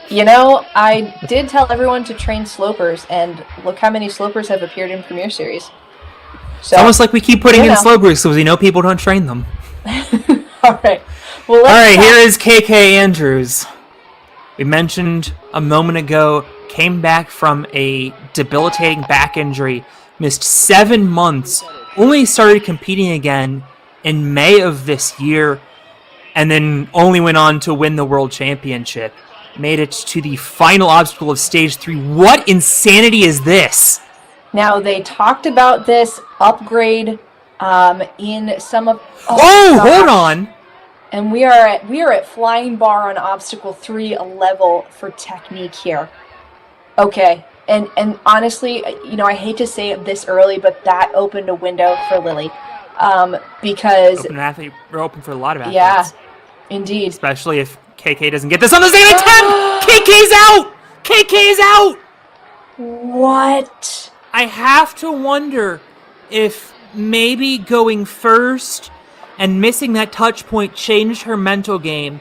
I did tell everyone to train slopers, and look how many slopers have appeared in Premier Series. So, it's almost like we keep putting in slopers because we know people don't train them. All right. Well, here is KK Andrews. We mentioned a moment ago, came back from a debilitating back injury, missed 7 months, only started competing again in May of this year, and then only went on to win the World Championship. Made it to the final obstacle of Stage 3. What insanity is this? Now, they talked about this upgrade in some of... Hold on! And we are at flying bar on obstacle 3 level for technique here. Okay, and honestly, I hate to say it this early, but that opened a window for Lily. Because... We're open for a lot of athletes. Yeah, indeed. Especially if KK doesn't get this on the second attempt! KK's out! KK's out! What? I have to wonder if maybe going first and missing that touch point changed her mental game.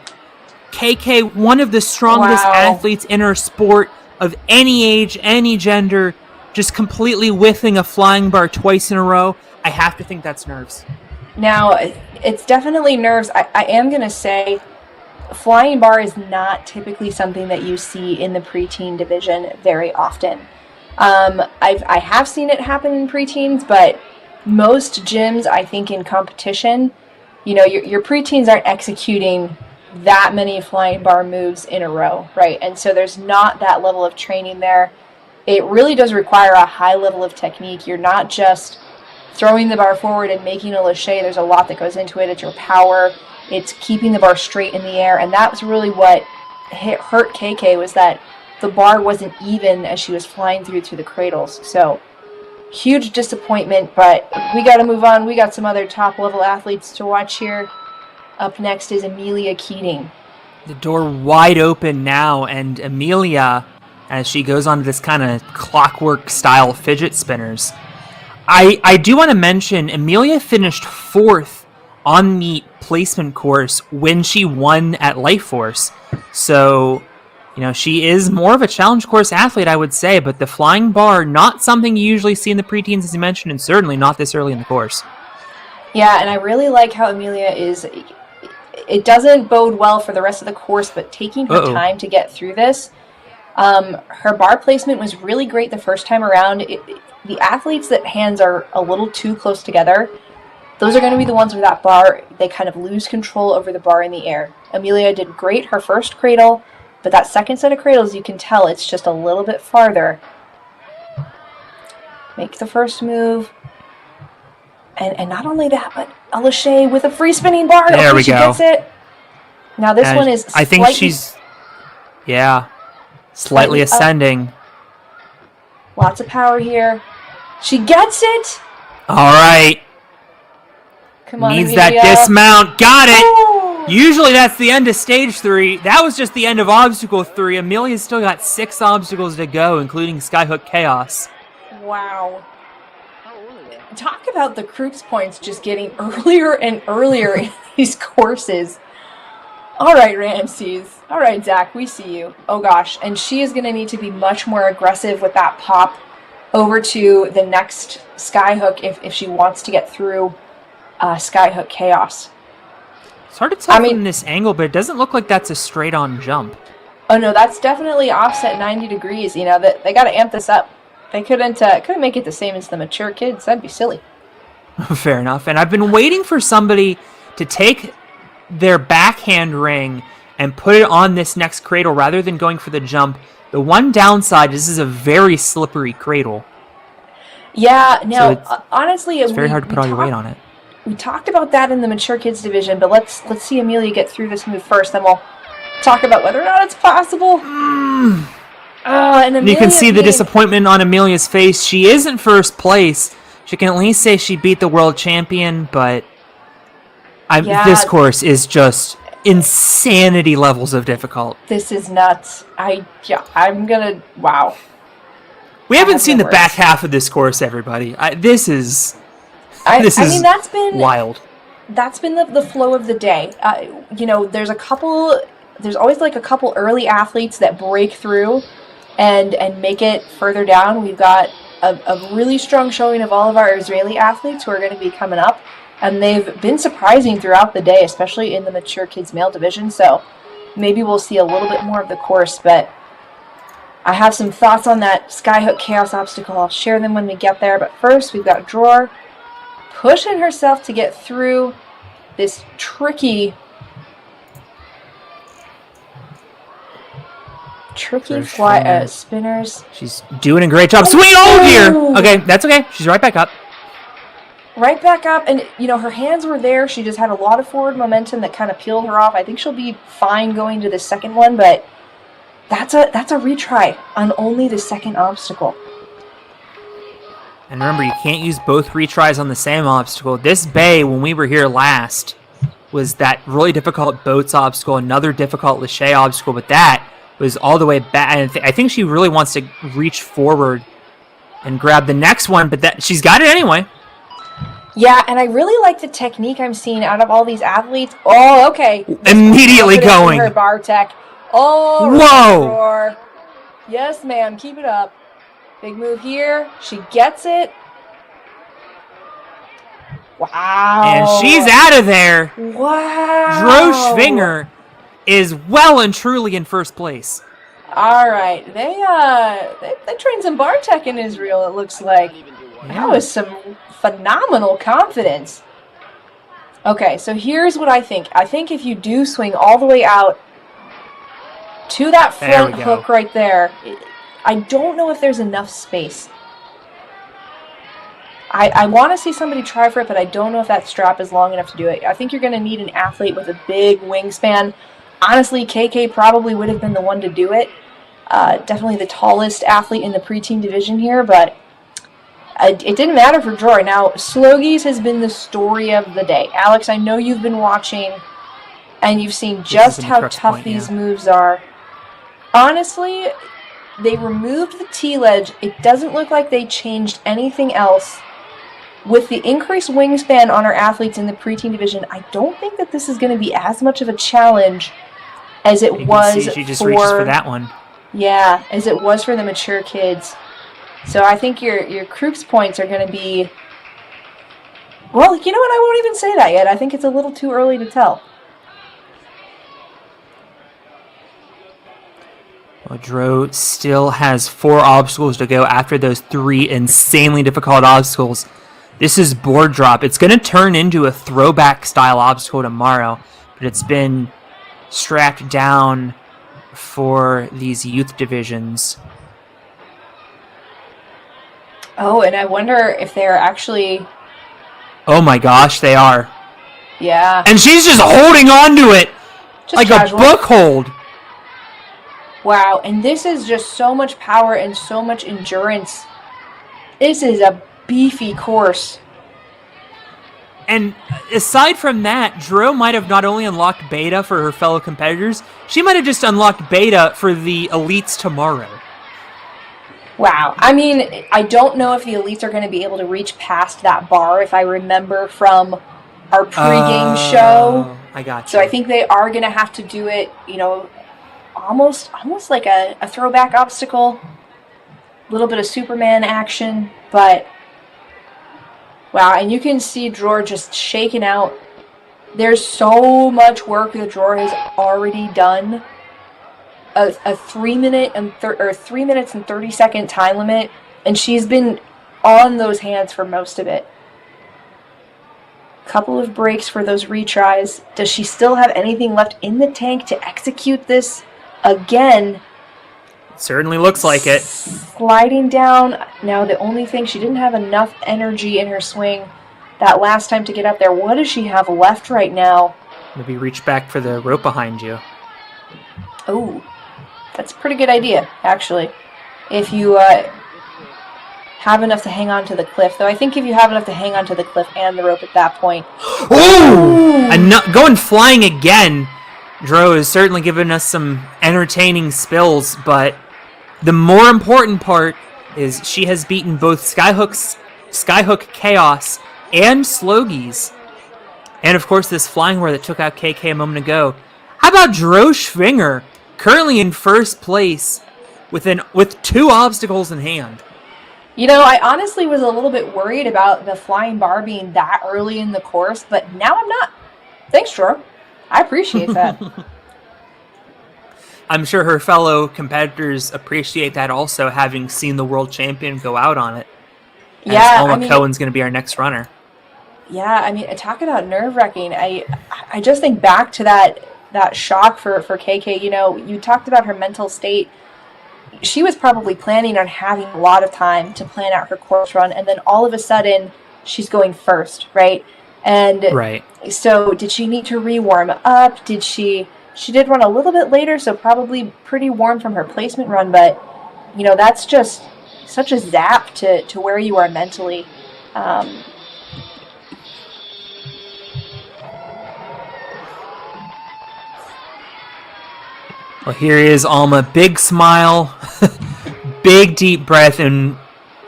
KK, one of the strongest athletes in her sport of any age, any gender, just completely whiffing a flying bar twice in a row. I have to think that's nerves. Now, it's definitely nerves. I am going to say flying bar is not typically something that you see in the preteen division very often. I have seen it happen in preteens, but most gyms, I think, in competition, your preteens aren't executing that many flying bar moves in a row, right? And so there's not that level of training there. It really does require a high level of technique. You're not just throwing the bar forward and making a lâché. There's a lot that goes into it. It's your power. It's keeping the bar straight in the air. And that's really what hurt KK, was that the bar wasn't even as she was flying through the cradles. So huge disappointment, but we got to move on. We got some other top level athletes to watch here. Up next is Amelia Keating. The door wide open now, and Amelia, as she goes on to this kind of clockwork style fidget spinners. I do want to mention Amelia finished 4th on the placement course when she won at Life Force. So, she is more of a challenge course athlete, I would say, but the flying bar, not something you usually see in the preteens, as you mentioned, and certainly not this early in the course. Yeah, and I really like how Amelia is... It doesn't bode well for the rest of the course, but taking her time to get through this, her bar placement was really great the first time around. The athletes that hands are a little too close together, those are going to be the ones where that bar, they kind of lose control over the bar in the air. Amelia did great her first cradle, but that second set of cradles, you can tell it's just a little bit farther. Make the first move. And not only that, but a lâché with a free spinning bar. There we she go. Gets it. Now this one is I think she's... Yeah. Slightly ascending. Lots of power here. She gets it. All right. Come on, Needs Amelia. that dismount. Got it. Oh! Usually that's the end of Stage 3. That was just the end of Obstacle 3. Amelia's still got 6 obstacles to go, including Skyhook Chaos. Wow. Talk about the Krups points just getting earlier and earlier in these courses. All right, Ramses. All right, Zach, we see you. Oh, gosh. And she is going to need to be much more aggressive with that pop over to the next Skyhook if she wants to get through Skyhook Chaos. It's hard to tell from this angle, but it doesn't look like that's a straight-on jump. Oh, no, that's definitely offset 90 degrees. They got to amp this up. They couldn't make it the same as the mature kids. That'd be silly. Fair enough. And I've been waiting for somebody to take their backhand ring and put it on this next cradle rather than going for the jump. The one downside is this is a very slippery cradle. Yeah, no, so honestly... It's very hard to put all your weight on it. We talked about that in the mature kids division, but let's see Amelia get through this move first, then we'll talk about whether or not it's possible. And you can see the disappointment on Amelia's face. She is in first place. She can at least say she beat the world champion, but this course is just insanity levels of difficult. This is nuts. I'm gonna... Wow. We haven't seen the back half of this course, everybody. This is that's been wild. That's been the flow of the day. There's always like a couple early athletes that break through and make it further down. We've got a really strong showing of all of our Israeli athletes who are going to be coming up, and they've been surprising throughout the day, especially in the mature kids male division. So maybe we'll see a little bit more of the course, but I have some thoughts on that Skyhook Chaos obstacle. I'll share them when we get there, but first we've got Dror pushing herself to get through this tricky fly spinners. She's doing a great job. Swing over here. Okay, that's okay. She's right back up. Right back up, and her hands were there. She just had a lot of forward momentum that kind of peeled her off. I think she'll be fine going to the second one, but that's a retry on only the second obstacle. And remember, you can't use both retries on the same obstacle. This bay, when we were here last, was that really difficult boats obstacle, another difficult Lachey obstacle, but that was all the way back. And I think she really wants to reach forward and grab the next one, but she's got it anyway. Yeah, and I really like the technique I'm seeing out of all these athletes. Oh, okay. Immediately going. Her bar tech. Oh, whoa. Yes, ma'am. Keep it up. Big move here. She gets it. Wow. And she's out of there. Wow. Dro Schwinger is well and truly in first place. All right. They trained some bar tech in Israel, it looks like. Yeah. That was some phenomenal confidence. Okay, so here's what I think. I think if you do swing all the way out to that front hook right there, I don't know if there's enough space. I want to see somebody try for it, but I don't know if that strap is long enough to do it. I think you're going to need an athlete with a big wingspan. Honestly, KK probably would have been the one to do it. Definitely the tallest athlete in the preteen division here, but it didn't matter for Joy. Now, Slogies has been the story of the day. Alex, I know you've been watching, and you've seen just how tough these moves are. Honestly, they removed the T-ledge. It doesn't look like they changed anything else. With the increased wingspan on our athletes in the preteen division, I don't think that this is going to be as much of a challenge as it was she just reaches for that one. Yeah, as it was for the mature kids. So I think your Krooks points are going to be... Well, you know what? I won't even say that yet. I think it's a little too early to tell. Well, Dro still has 4 obstacles to go after those 3 insanely difficult obstacles. This is board drop. It's going to turn into a throwback style obstacle tomorrow, but it's been strapped down for these youth divisions. Oh, and I wonder if they're actually... Oh my gosh, they are. Yeah. And she's just holding on to it just like casual. A book hold. Wow, and this is just so much power and so much endurance. This is a beefy course. And aside from that, Dro might have not only unlocked beta for her fellow competitors, she might have just unlocked beta for the elites tomorrow. Wow. I mean, I don't know if the elites are going to be able to reach past that bar, if I remember from our pregame show. I got you. So I think they are going to have to do it, almost like a throwback obstacle. A little bit of Superman action, but wow, and you can see Dror just shaking out. There's so much work that Dror has already done. A 3 minutes and 30 second time limit, and she's been on those hands for most of it. Couple of breaks for those retries. Does she still have anything left in the tank to execute this again? It certainly looks like it. Sliding down. Now the only thing, she didn't have enough energy in her swing that last time to get up there. What does she have left right now? Maybe reach back for the rope behind you. Oh, that's a pretty good idea, actually. If you have enough to hang on to the cliff. Though I think if you have enough to hang on to the cliff and the rope at that point. Ooh! Going flying again. Dro has certainly given us some entertaining spills, but the more important part is she has beaten both Skyhook Chaos and Slogies. And of course this flying wire that took out KK a moment ago. How about Dro Schwinger, currently in first place with 2 obstacles in hand? I honestly was a little bit worried about the flying bar being that early in the course, but now I'm not. Thanks, Dro. I appreciate that. I'm sure her fellow competitors appreciate that also, having seen the world champion go out on it. Yeah, Alma Cohen's going to be our next runner. Yeah, I mean, talk about nerve-wracking. I just think back to that shock for KK. You know, you talked about her mental state. She was probably planning on having a lot of time to plan out her course run, and then all of a sudden, she's going first, right? And Right. so did she need to re-warm up? She did run a little bit later, so probably pretty warm from her placement run, but, you know, that's just such a zap to where you are mentally. Well, here is Alma. Big smile, big deep breath, and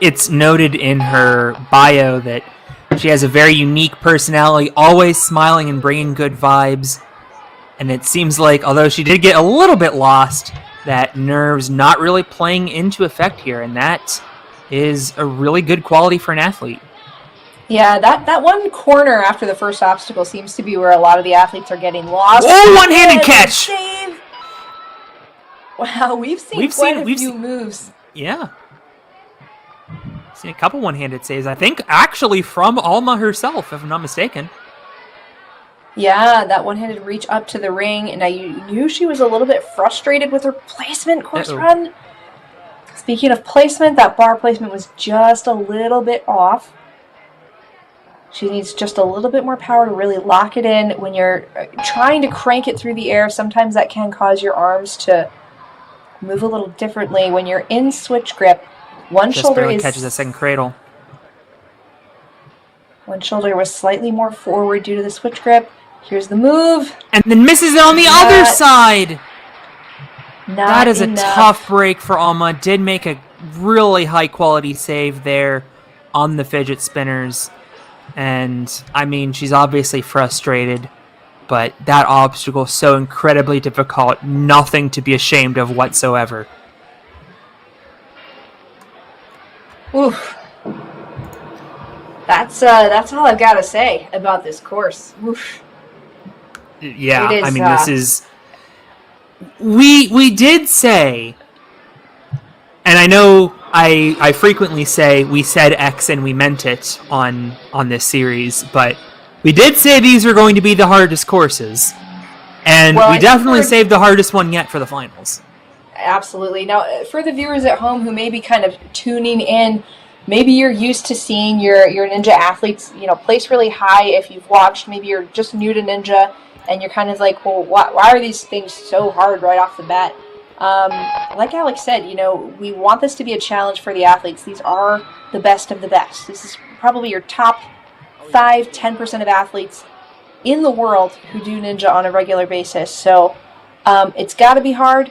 it's noted in her bio that she has a very unique personality, always smiling and bringing good vibes. And it seems like, although she did get a little bit lost, that nerves not really playing into effect here, and that is a really good quality for an athlete. Yeah, that one corner after the first obstacle seems to be where a lot of the athletes are getting lost. Oh, one-handed catch! Save! Wow, we've seen a few moves. Yeah. Seen a couple one-handed saves, I think, actually from Alma herself, if I'm not mistaken. Yeah, that one-handed reach up to the ring, and I knew she was a little bit frustrated with her placement course run. Speaking of placement, that bar placement was just a little bit off. She needs just a little bit more power to really lock it in. When you're trying to crank it through the air, sometimes that can cause your arms to move a little differently. When you're in switch grip, one shoulder catches a second cradle. One shoulder was slightly more forward due to the switch grip. Here's the move. And then misses it on the other side. That is enough. A tough break for Alma. Did make a really high quality save there on the fidget spinners. And, I mean, she's obviously frustrated, but that obstacle is so incredibly difficult, nothing to be ashamed of whatsoever. Oof. That's all I've got to say about this course. Oof. Yeah, I mean, this is... We did say, and I know I frequently say we said X and we meant it on this series, but we did say these are going to be the hardest courses. And we definitely saved the hardest one yet for the finals. Absolutely. Now, for the viewers at home who may be kind of tuning in, maybe you're used to seeing your Ninja athletes, you know, place really high. If you've watched, maybe you're just new to Ninja, and you're kind of like, well, why are these things so hard right off the bat? Like Alex said, you know, we want this to be a challenge for the athletes. These are the best of the best. This is probably your top 5-10% of athletes in the world who do Ninja on a regular basis. So it's got to be hard.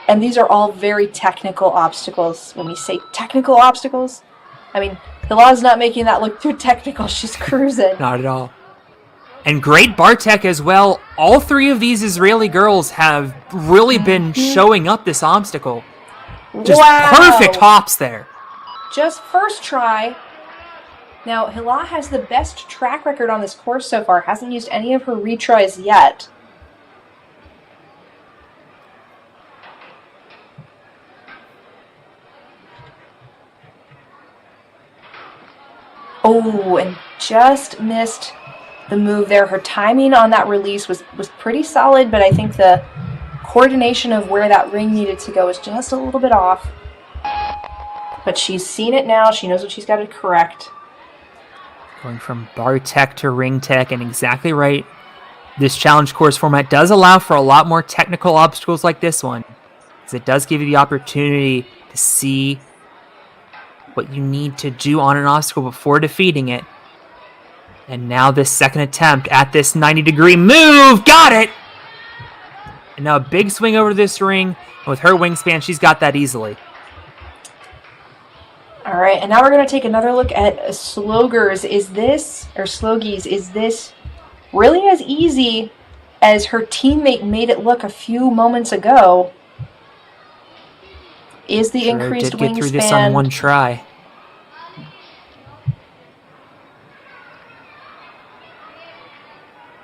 And these are all very technical obstacles. When we say technical obstacles, I mean, Hilala's not making that look too technical. She's cruising. Not at all. And great Bartek as well. All three of these Israeli girls have really been showing up this obstacle. Just perfect hops there. Just first try. Now, Hilala has the best track record on this course so far. Hasn't used any of her retries yet. Oh, and just missed the move there. Her timing on that release was pretty solid, but I think the coordination of where that ring needed to go was just a little bit off. But she's seen it now. She knows what she's got to correct. Going from bar tech to ring tech, and exactly right. This challenge course format does allow for a lot more technical obstacles like this one, because it does give you the opportunity to see what you need to do on an obstacle before defeating it. And now this second attempt at this 90-degree move. Got it! And now a big swing over this ring. And with her wingspan, she's got that easily. All right, and now we're going to take another look at Slogies. Is this really as easy as her teammate made it look a few moments ago? Is the increased wingspan... did get through this on one try.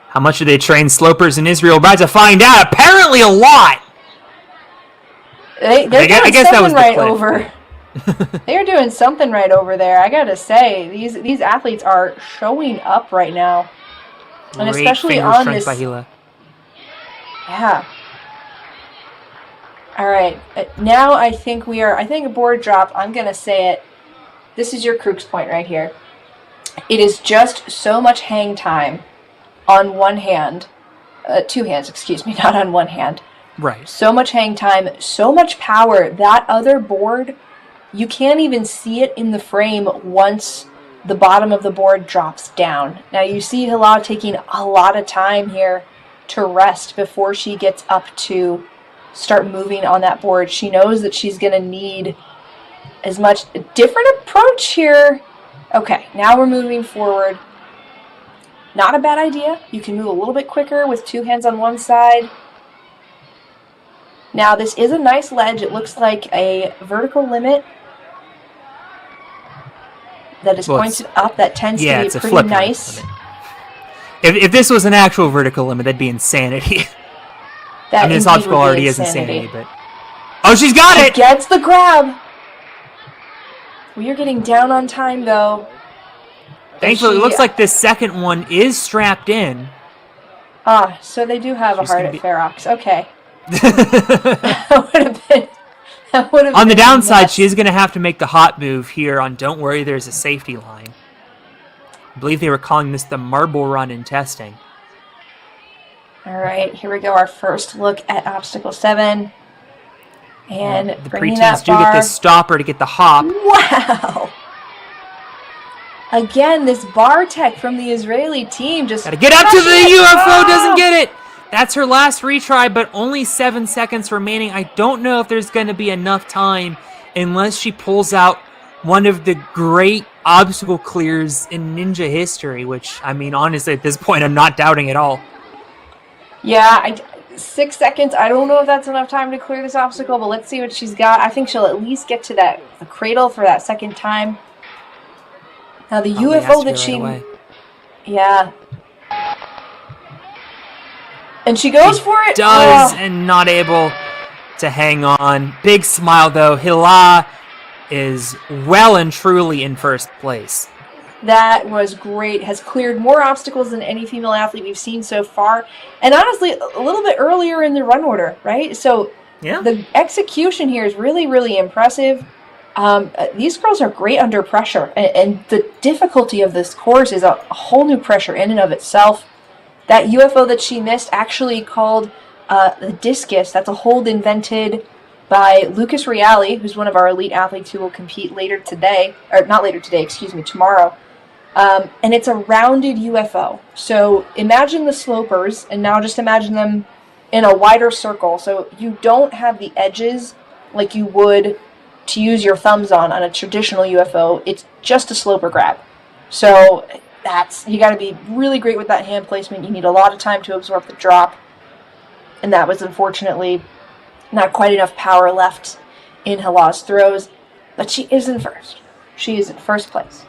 How much do they train slopers in Israel? About to find out. Apparently a lot. I guess that was right over. They are doing something right over there. I gotta say, these athletes are showing up right now, and Great especially finger on strength this. by Gila. Yeah. All right. Now I think we are. I think a board drop. I'm gonna say it. This is your crux point right here. It is just so much hang time on one hand, two hands. Excuse me, not on one hand. Right. So much hang time, so much power. That other board, you can't even see it in the frame once the bottom of the board drops down. Now you see Hala taking a lot of time here to rest before she gets up to start moving on that board. She knows that she's going to need as much different approach here. Okay, now we're moving forward. Not a bad idea. You can move a little bit quicker with two hands on one side. Now this is a nice ledge. It looks like a vertical limit that is pointed up. That tends to be pretty nice. If this was an actual vertical limit, that'd be insanity. That this obstacle already is insanity, but... Oh, she's got it! She gets the grab! We are getting down on time, though. Thankfully, it looks like this second one is strapped in. Ah, so they do have a heart at Ferox. Okay. That would have been... On the downside, she is going to have to make the hot move here on Don't Worry, There's a Safety Line. I believe they were calling this the marble run in testing. All right, here we go. Our first look at Obstacle 7. And the bringing preteens that do bar. get this stopper to get the hop. Wow! Again, this bar tech from the Israeli team just... Gotta get up to the UFO, doesn't get it! That's her last retry, but only 7 seconds remaining. I don't know if there's going to be enough time unless she pulls out one of the great obstacle clears in ninja history, which, I mean, honestly, at this point, I'm not doubting at all. Yeah, 6 seconds. I don't know if that's enough time to clear this obstacle, but let's see what she's got. I think she'll at least get to the cradle for that second time. Now, the UFO that she... Yeah. And she goes for it. Does, and not able to hang on. Big smile, though. Hila is well and truly in first place. That was great. Has cleared more obstacles than any female athlete we've seen so far. And honestly, a little bit earlier in the run order, right? So the execution here is really, really impressive. These girls are great under pressure. And the difficulty of this course is a whole new pressure in and of itself. That UFO that she missed actually called the discus. That's a hold invented by Lucas Reale, who's one of our elite athletes who will compete later today. Or not later today, excuse me, tomorrow. And it's a rounded UFO. So imagine the slopers, and now just imagine them in a wider circle. So you don't have the edges like you would to use your thumbs on a traditional UFO. It's just a sloper grab. So you got to be really great with that hand placement. You need a lot of time to absorb the drop. And that was unfortunately not quite enough power left in Hila's throws. But she is in first. She is in first place.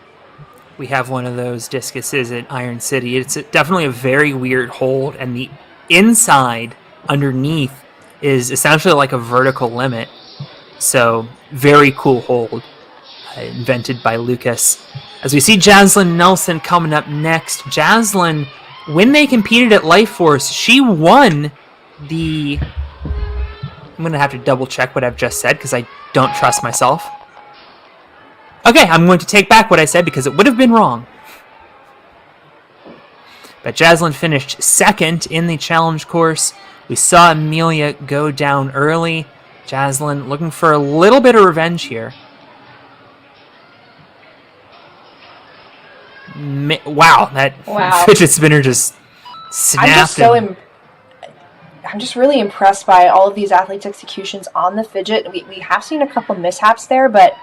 We have one of those discuses at Iron City. It's definitely a very weird hold, and the inside underneath is essentially like a vertical limit. So, very cool hold invented by Lucas. As we see Jaslyn Nelson coming up next. Jaslyn, when they competed at Life Force, she won the... I'm going to have to double check what I've just said because I don't trust myself. Okay, I'm going to take back what I said because it would have been wrong. But Jaslyn finished second in the challenge course. We saw Amelia go down early. Jaslyn looking for a little bit of revenge here. Wow, that fidget spinner just snapped. I'm just really impressed by all of these athletes' executions on the fidget. We have seen a couple mishaps there, but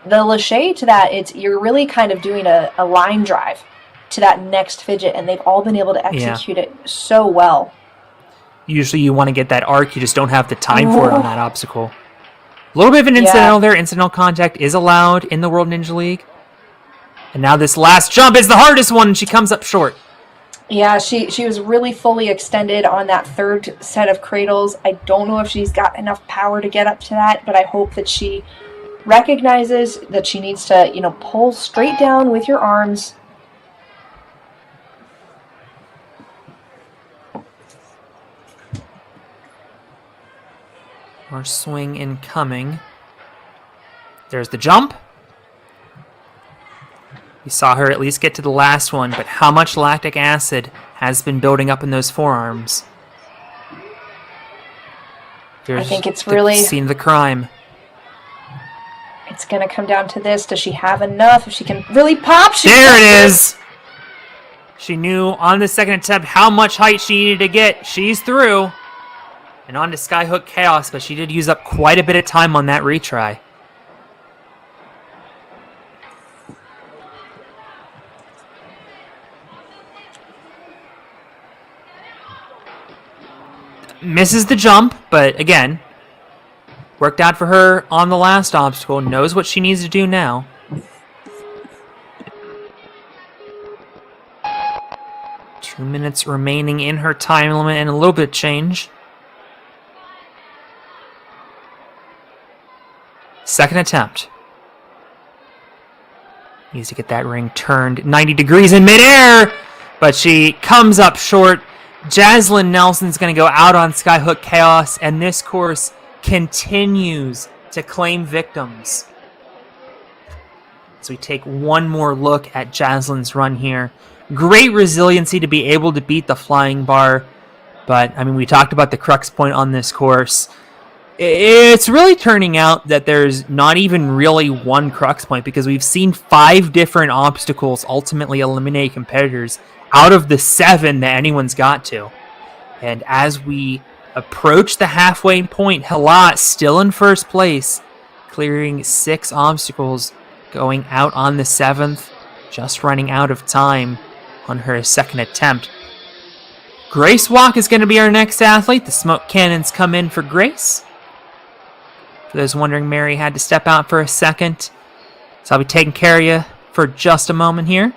the lache to that, you're really kind of doing a line drive to that next fidget, and they've all been able to execute it so well. Usually you want to get that arc, you just don't have the time for it on that obstacle. A little bit of an incidental there. Incidental contact is allowed in the World Ninja League. And now this last jump is the hardest one, and she comes up short. Yeah, she was really fully extended on that third set of cradles. I don't know if she's got enough power to get up to that, but I hope that she recognizes that she needs to, pull straight down with your arms. More swing incoming. There's the jump. We saw her at least get to the last one, but how much lactic acid has been building up in those forearms? I think it's really the scene of the crime. It's going to come down to this. Does she have enough? If she can really pop, there it is! She knew on the second attempt how much height she needed to get. She's through. And on to Skyhook Chaos, but she did use up quite a bit of time on that retry. Misses the jump, but again, worked out for her on the last obstacle. Knows what she needs to do now. Two minutes remaining in her time limit and a little bit of change. Second attempt. Needs to get that ring turned 90 degrees in midair, but she comes up short. Jaslyn Nelson's going to go out on Skyhook Chaos, and this course continues to claim victims. So we take one more look at Jaslyn's run here. Great resiliency to be able to beat the flying bar, but I mean, we talked about the crux point on this course. It's really turning out that there's not even really one crux point, because we've seen 5 different obstacles ultimately eliminate competitors out of the 7 that anyone's got to. And as we approach the halfway point, Halat still in first place, clearing 6 obstacles, going out on the 7th, just running out of time on her second attempt. Grace Walk is going to be our next athlete. The smoke cannons come in for Grace. For those wondering, Mary had to step out for a second, so I'll be taking care of you for just a moment here.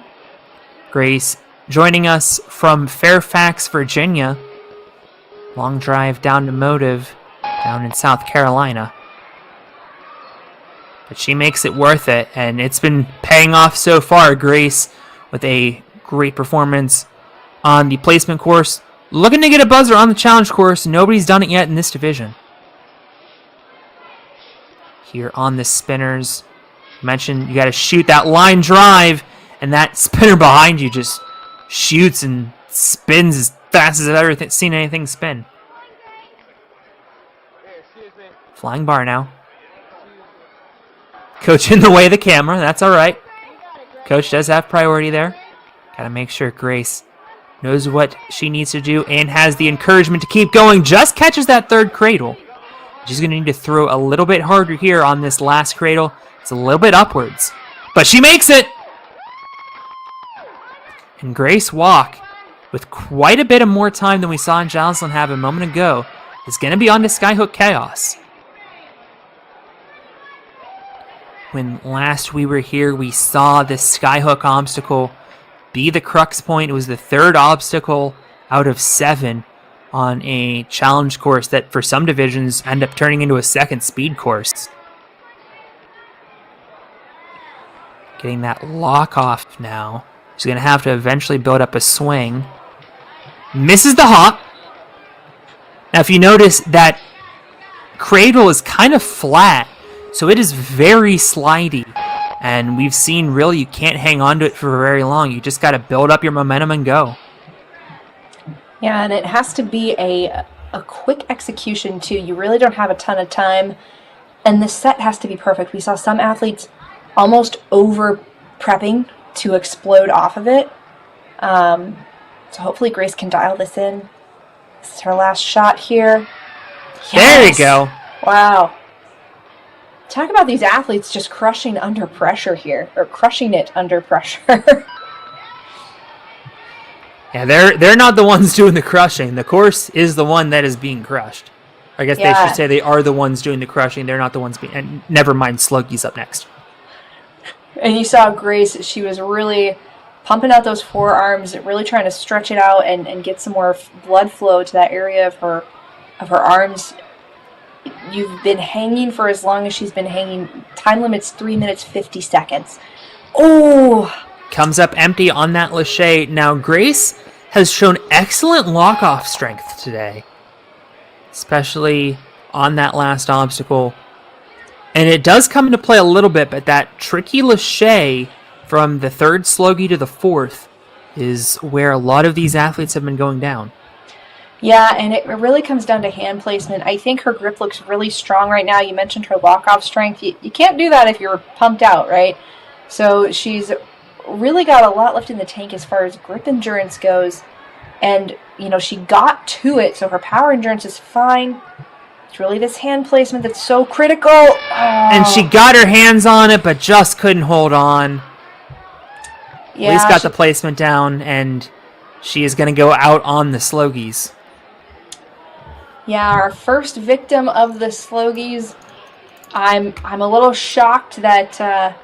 Grace joining us from Fairfax, Virginia. Long drive down to Motive, down in South Carolina. But she makes it worth it, and it's been paying off so far. Grace with a great performance on the placement course. Looking to get a buzzer on the challenge course. Nobody's done it yet in this division. Here on the spinners, mentioned you got to shoot that line drive, and that spinner behind you just shoots and spins as fast as I've ever seen anything spin. Flying bar now. Coach in the way of the camera. That's all right. Coach does have priority there. Got to make sure Grace knows what she needs to do and has the encouragement to keep going. Just catches that third cradle. She's going to need to throw a little bit harder here on this last cradle. It's a little bit upwards. But she makes it! And Grace Walk, with quite a bit of more time than we saw Jaslyn have a moment ago, is going to be on to Skyhook Chaos. When last we were here, we saw this Skyhook obstacle be the crux point. It was the 3rd obstacle out of 7 on a challenge course that for some divisions end up turning into a 2nd speed course. Getting that lock off now. She's going to have to eventually build up a swing. Misses the hop. Now if you notice, that cradle is kind of flat, so it is very slidey. And we've seen really you can't hang on to it for very long. You just got to build up your momentum and go. Yeah, and it has to be a quick execution too. You really don't have a ton of time, and the set has to be perfect. We saw some athletes almost over prepping to explode off of it. So hopefully Grace can dial this in. This is her last shot here. Yes. There you go. Wow. Talk about these athletes just crushing under pressure here, or crushing it under pressure. Yeah, they're not the ones doing the crushing. The course is the one that is being crushed. I guess they should say they are the ones doing the crushing. They're not the ones being... And never mind, Sluggy's up next. And you saw Grace, she was really pumping out those forearms, really trying to stretch it out and get some more blood flow to that area of her arms. You've been hanging for as long as she's been hanging. Time limit's 3 minutes 50 seconds. Oh! Comes up empty on that lache. Now, Grace has shown excellent lock-off strength today, especially on that last obstacle. And it does come into play a little bit, but that tricky lache from the third slogie to the fourth is where a lot of these athletes have been going down. Yeah, and it really comes down to hand placement. I think her grip looks really strong right now. You mentioned her lock-off strength. You can't do that if you're pumped out, right? So she's really got a lot left in the tank as far as grip endurance goes. And, she got to it, so her power endurance is fine. It's really this hand placement that's so critical. Oh. And she got her hands on it, but just couldn't hold on. Yeah, Lee's got the placement down, and she is going to go out on the slogies. Yeah, our first victim of the slogies. I'm a little shocked that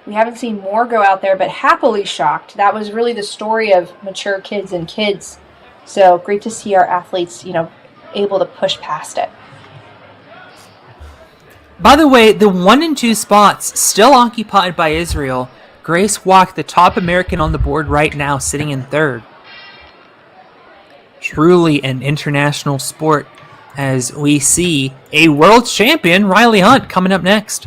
we haven't seen more go out there, but happily shocked. That was really the story of mature kids and kids. So great to see our athletes, able to push past it. By the way, the 1 and 2 spots still occupied by Israel. Grace Walk, the top American on the board right now, sitting in third. Truly an international sport, as we see a world champion, Riley Hunt, coming up next.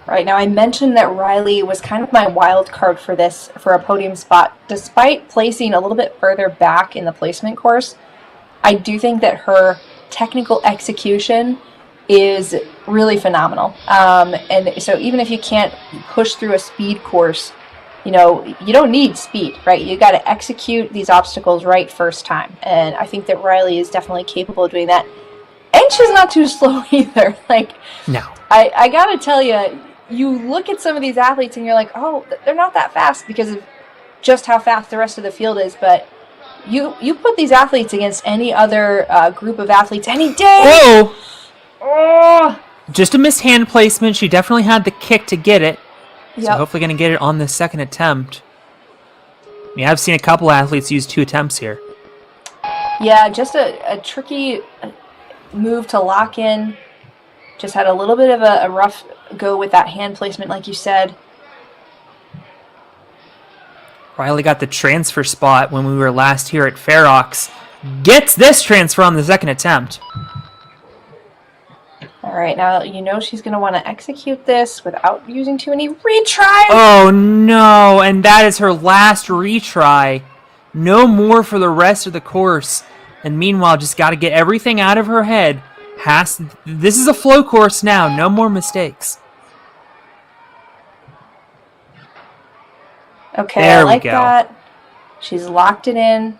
Right, now I mentioned that Riley was kind of my wild card for a podium spot. Despite placing a little bit further back in the placement course, I do think that her technical execution is really phenomenal. And so even if you can't push through a speed course, you don't need speed, right? You got to execute these obstacles right first time. And I think that Riley is definitely capable of doing that. And she's not too slow either. No. I got to tell you, you look at some of these athletes and you're like, oh, they're not that fast because of just how fast the rest of the field is. But you put these athletes against any other group of athletes any day. Whoa! Oh! Just a missed hand placement. She definitely had the kick to get it. So Yep. hopefully going to get it on the second attempt. I've seen a couple athletes use 2 attempts here. Yeah, just a tricky move to lock in. Just had a little bit of a rough go with that hand placement, like you said. Riley got the transfer spot when we were last here at Fair Oaks. Gets this transfer on the second attempt. All right, now she's going to want to execute this without using too many retries. Oh no, and that is her last retry. No more for the rest of the course. And meanwhile, just got to get everything out of her head. This is a flow course now. No more mistakes. Okay, There I we like go. that. She's locked it in.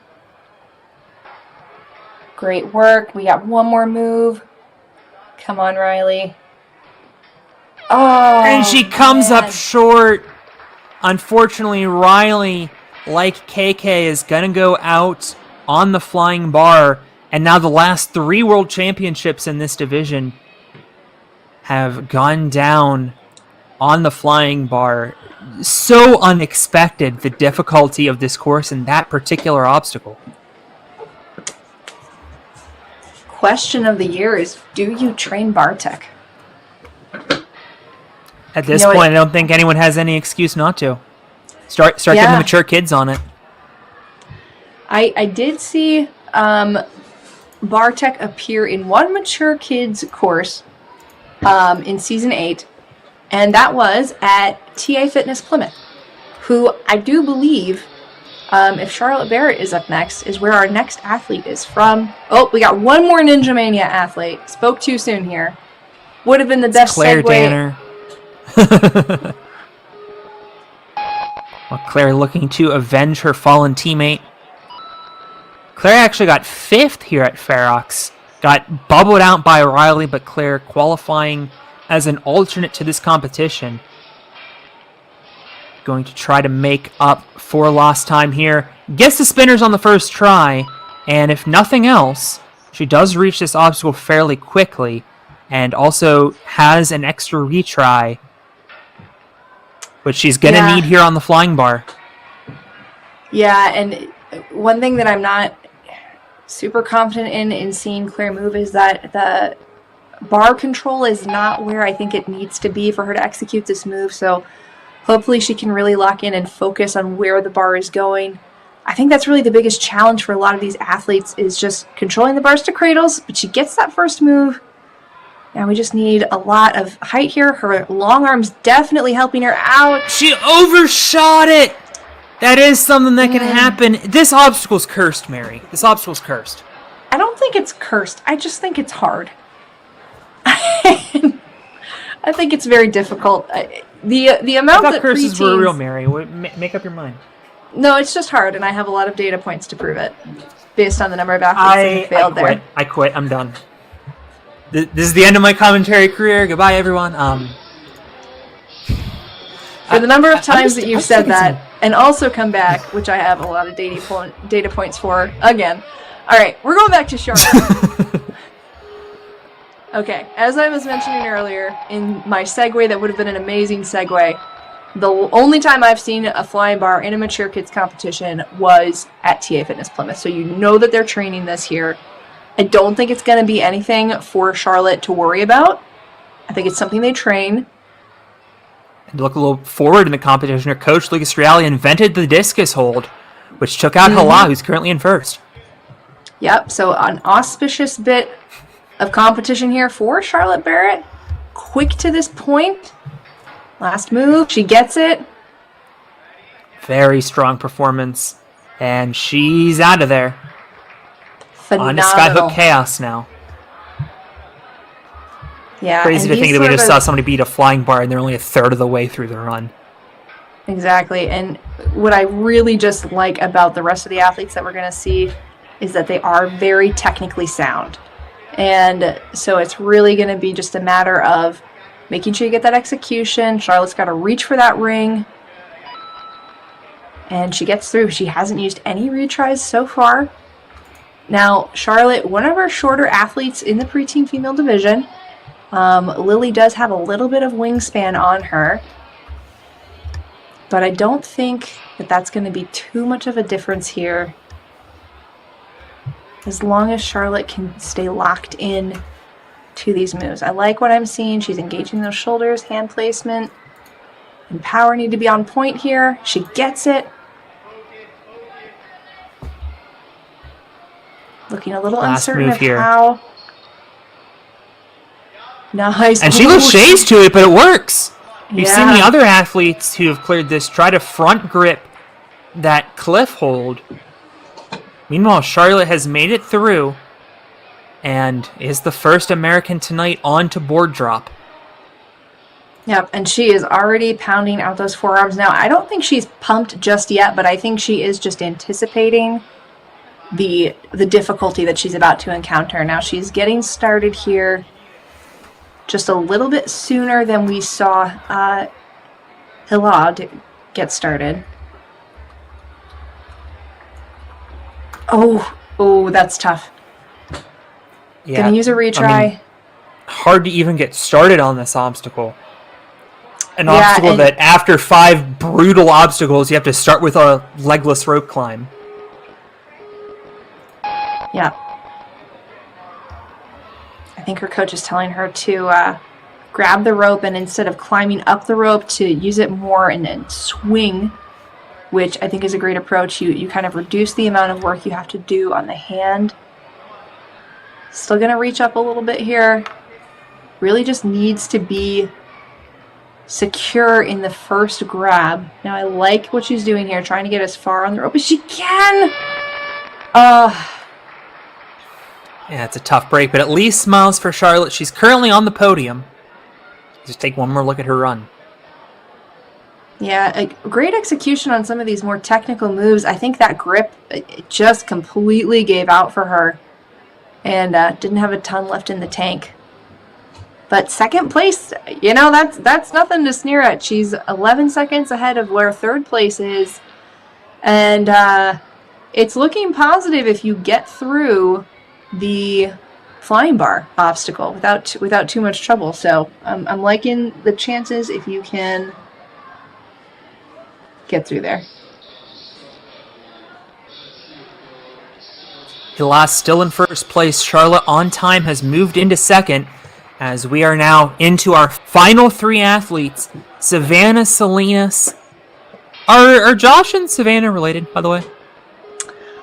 Great work. We got one more move. Come on, Riley. Oh, And she comes man. up short. Unfortunately, Riley, like KK, is going to go out on the flying bar. And now the last 3 world championships in this division have gone down on the flying bar. So unexpected, the difficulty of this course and that particular obstacle. Question of the year is, do you train Bartek? At this You know point, I don't think anyone has any excuse not to. Start getting Yeah. the mature kids on it. I did see Bartek appear in one mature kids course in season 8, and that was at TA Fitness Plymouth, who I do believe, if Charlotte Barrett is up next, is where our next athlete is from. Oh, we got one more Ninja Mania athlete. Spoke too soon here. Would have been the best Claire segue. Danner. Well, Claire looking to avenge her fallen teammate. Claire actually got 5th here at Fair Oaks. Got bubbled out by Riley, but Claire qualifying as an alternate to this competition. Going to try to make up for lost time here. Gets the spinners on the first try, and if nothing else, she does reach this obstacle fairly quickly, and also has an extra retry, which she's going to need here on the flying bar. Yeah, and one thing that I'm not super confident in seeing Claire move is that the bar control is not where I think it needs to be for her to execute this move, so hopefully she can really lock in and focus on where the bar is going. I think that's really the biggest challenge for a lot of these athletes is just controlling the bars to cradles, but she gets that first move. Now we just need a lot of height here. Her long arm's definitely helping her out. She overshot it! That is something that can happen. This obstacle's cursed, Mary. This obstacle's cursed. I don't think it's cursed. I just think it's hard. I think it's very difficult. The amount that curses preteens... were real, Mary. Make up your mind. No, it's just hard, and I have a lot of data points to prove it, based on the number of athletes that failed there. I quit. I'm done. This is the end of my commentary career. Goodbye, everyone. For the number of times that you've said that, and also come back, which I have a lot of data points for, again. All right, we're going back to Charlotte. Okay, as I was mentioning earlier, in my segue that would have been an amazing segue, the only time I've seen a flying bar in a mature kids competition was at TA Fitness Plymouth. So you know that they're training this here. I don't think it's going to be anything for Charlotte to worry about. I think it's something they train. And to look a little forward in the competition, her coach, Lucas Reale, invented the discus hold, which took out Hala, who's currently in first. Yep, so an auspicious bit of competition here for Charlotte Barrett. Quick to this point. Last move, she gets it. Very strong performance. And she's out of there. Phenomenal. On to Skyhook Chaos now. Yeah, Crazy to think that we just saw somebody beat a flying bar and they're only a third of the way through the run. Exactly, and what I really just like about the rest of the athletes that we're going to see is that they are very technically sound. And so it's really going to be just a matter of making sure you get that execution. Charlotte's got to reach for that ring. And she gets through. She hasn't used any retries so far. Now, Charlotte, one of our shorter athletes in the preteen female division. Lily does have a little bit of wingspan on her. But I don't think that that's going to be too much of a difference here. As long as Charlotte can stay locked in to these moves. I like what I'm seeing. She's engaging those shoulders, hand placement, and power need to be on point here. She gets it. Looking a little Last uncertain move of here. how. Nice. And she goes shades to it, but it works. You've seen Yeah. the other athletes who have cleared this try to front grip that cliff hold. Meanwhile, Charlotte has made it through and is the first American tonight on to board drop. Yep, and she is already pounding out those forearms. Now, I don't think she's pumped just yet, but I think she is just anticipating the difficulty that she's about to encounter. Now, she's getting started here just a little bit sooner than we saw Hilad get started. Oh, that's tough. Yeah, Gonna use a retry. I mean, hard to even get started on this obstacle. An Yeah, obstacle and- that after 5 brutal obstacles, you have to start with a legless rope climb. Yeah. I think her coach is telling her to grab the rope and instead of climbing up the rope to use it more and then swing, which I think is a great approach. You kind of reduce the amount of work you have to do on the hand. Still going to reach up a little bit here. Really just needs to be secure in the first grab. Now I like what she's doing here, trying to get as far on the rope as she can. Yeah, it's a tough break, but at least smiles for Charlotte. She's currently on the podium. Just take one more look at her run. Yeah, a great execution on some of these more technical moves. I think that grip it just completely gave out for her and didn't have a ton left in the tank. But second place, you know, that's nothing to sneer at. She's 11 seconds ahead of where third place is. And it's looking positive if you get through the flying bar obstacle without too much trouble. So I'm liking the chances if you can get through there. Hilas still in first place. Charlotte on time has moved into second as we are now into our final three athletes, Savannah, Salinas. Are Josh and Savannah related, by the way?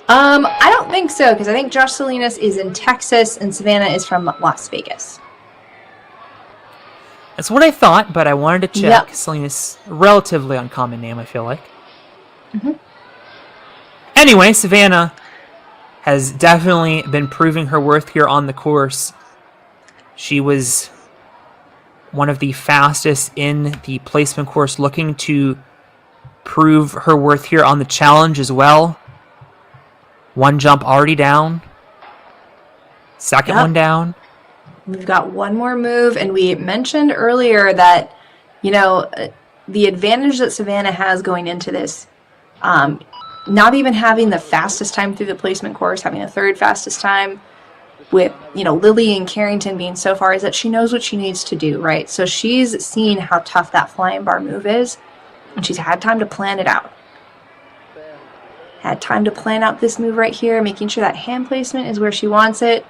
I don't think so, because I think Josh Salinas is in Texas and Savannah is from Las Vegas. That's what I thought, but I wanted to check. Yep. Salinas, relatively uncommon name, I feel like. Mm-hmm. Anyway, Savannah has definitely been proving her worth here on the course. She was one of the fastest in the placement course, looking to prove her worth here on the challenge as well. One jump already down. Second one down. We've got one more move, and we mentioned earlier that, the advantage that Savannah has going into this, not even having the fastest time through the placement course, having a third fastest time with, Lily and Carrington being so far, is that she knows what she needs to do, right? So she's seen how tough that flying bar move is, and she's had time to plan it out. Had time to plan out this move right here, making sure that hand placement is where she wants it.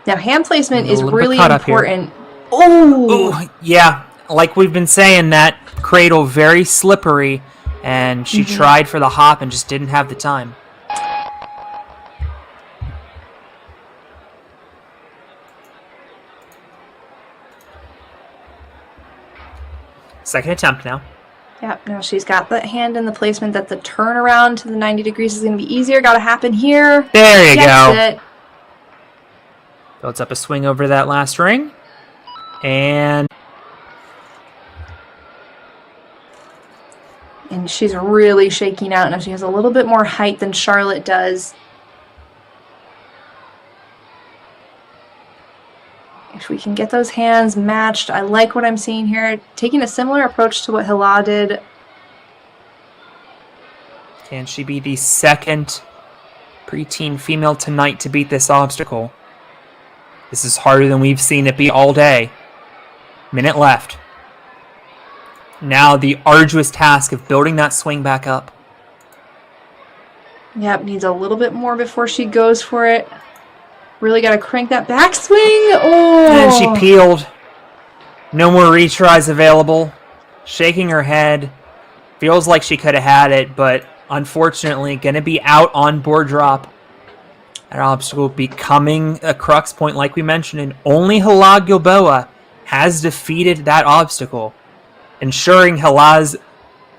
Now, hand placement is really important. Oh, yeah. Like we've been saying, that cradle very slippery, and she tried for the hop and just didn't have the time. Second attempt now. Yep, now she's got the hand in the placement that the turnaround to the 90 degrees is going to be easier. Got to happen here. There you go. It. Builds up a swing over that last ring. And she's really shaking out. Now she has a little bit more height than Charlotte does. If we can get those hands matched, I like what I'm seeing here. Taking a similar approach to what Hila did. Can she be the second preteen female tonight to beat this obstacle? This is harder than we've seen it be all day. Minute left. Now the arduous task of building that swing back up. Yep, needs a little bit more before she goes for it. Really got to crank that backswing. Oh! And she peeled. No more retries available. Shaking her head. Feels like she could have had it, but unfortunately going to be out on board drop. That obstacle becoming a crux point like we mentioned, and only Hila Gilboa has defeated that obstacle, ensuring Hila's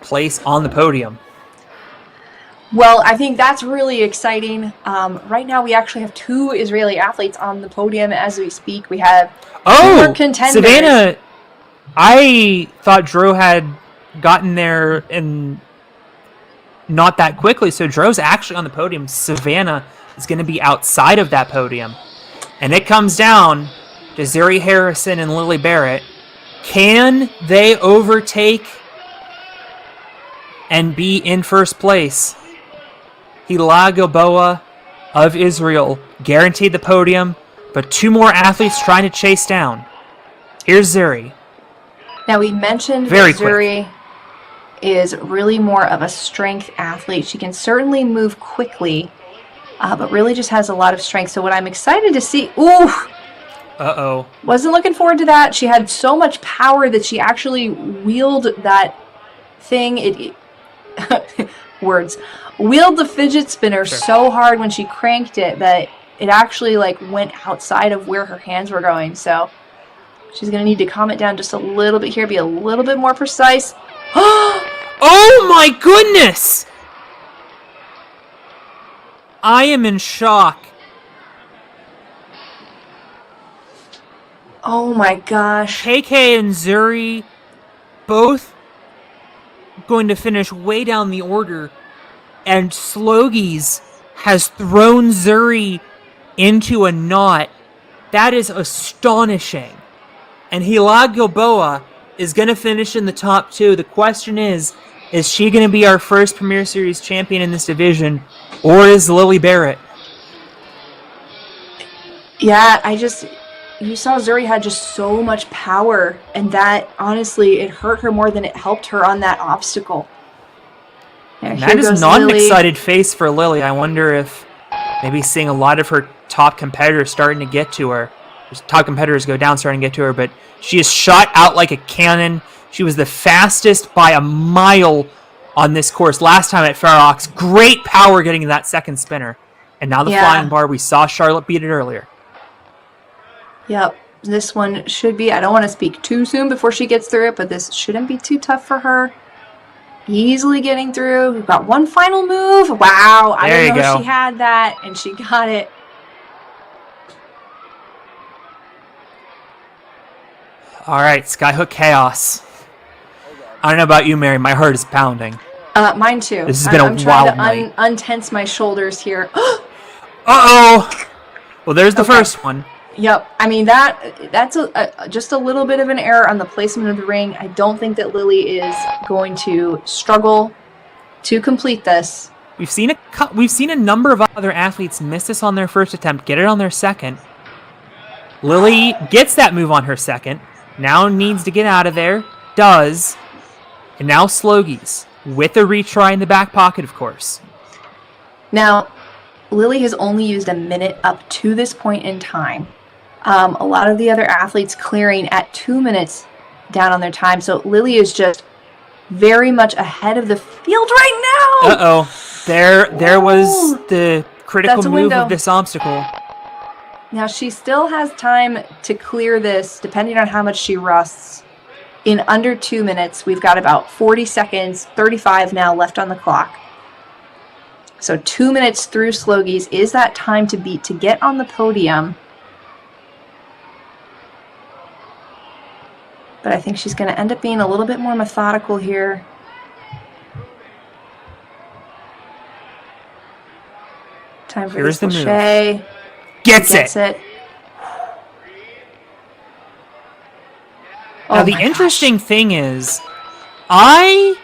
place on the podium. Well, I think that's really exciting. Right now, we actually have two Israeli athletes on the podium as we speak. We have two more contenders. Savannah, I thought Dro had gotten there and not that quickly, so Dro's actually on the podium. Savannah is going to be outside of that podium. And it comes down to Zuri Harrison and Lily Barrett. Can they overtake and be in first place? Hila Gilboa of Israel guaranteed the podium, but two more athletes trying to chase down. Here's Zuri. Now, we mentioned that Zuri is really more of a strength athlete. She can certainly move quickly, but really just has a lot of strength. So what I'm excited to see... Ooh! Uh-oh. Wasn't looking forward to that. She had so much power that she actually wheeled that thing. Words. Wheeled the fidget spinner so hard when she cranked it that it actually went outside of where her hands were going. So she's going to need to calm it down just a little bit here, be a little bit more precise. Oh my goodness! I am in shock. Oh my gosh. KK and Zuri both going to finish way down the order, and Slogies has thrown Zuri into a knot. That is astonishing. And Hila Gilboa is going to finish in the top two. The question is she going to be our first Premier Series champion in this division, or is Lily Barrett? Yeah, you saw Zuri had just so much power, and that, honestly, it hurt her more than it helped her on that obstacle. Yeah, that is not Lily. An excited face for Lily. I wonder if maybe seeing a lot of her top competitors starting to get to her. top competitors go down starting to get to her, but she is shot out like a cannon. She was the fastest by a mile on this course last time at Fair Oaks. Great power getting to that second spinner. And now the flying bar. We saw Charlotte beat it earlier. Yep. This one should be, I don't want to speak too soon before she gets through it, but this shouldn't be too tough for her. Easily getting through. We've got one final move. Wow. I didn't know she had that, and she got it. All right, Skyhook Chaos. I don't know about you, Mary. My heart is pounding. Mine too. This has been I'm a trying wild to night. untense my shoulders here. Uh-oh. Well, there's the first one. Yep. I mean, that's just a little bit of an error on the placement of the ring. I don't think that Lily is going to struggle to complete this. We've seen a number of other athletes miss this on their first attempt, get it on their second. Lily gets that move on her second. Now needs to get out of there. Does. And now Slogies with a retry in the back pocket, of course. Now, Lily has only used a minute up to this point in time. A lot of the other athletes clearing at 2 minutes down on their time. So Lily is just very much ahead of the field right now. Uh-oh. There was the critical move of this obstacle. Now she still has time to clear this, depending on how much she rusts. In under 2 minutes, we've got about 40 seconds, 35 now left on the clock. So 2 minutes through Slogies is that time to beat to get on the podium. But I think she's going to end up being a little bit more methodical here. Time for Here's this the Lachey. move. Gets it. Now, the interesting thing is, I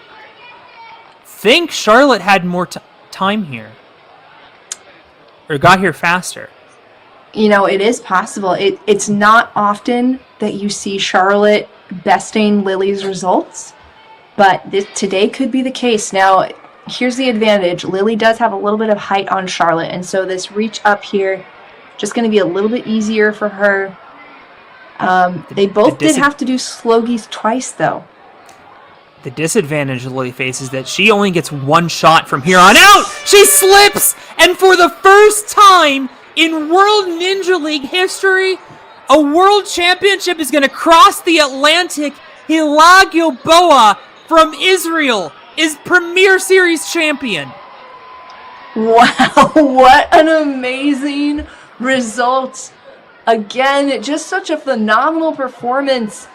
think Charlotte had more time here. Or got here faster. You know, it is possible. It's not often that you see Charlotte besting Lily's results, but today could be the case. Now, here's the advantage. Lily does have a little bit of height on Charlotte, and so this reach up here, just going to be a little bit easier for her. They both did have to do Slogies twice, though. The disadvantage Lily faces is that she only gets one shot from here on out. She slips, and for the first time in World Ninja League history, a world championship is going to cross the Atlantic. Hila Gilboa from Israel is Premier Series champion. Wow, what an amazing result. Again, just such a phenomenal performance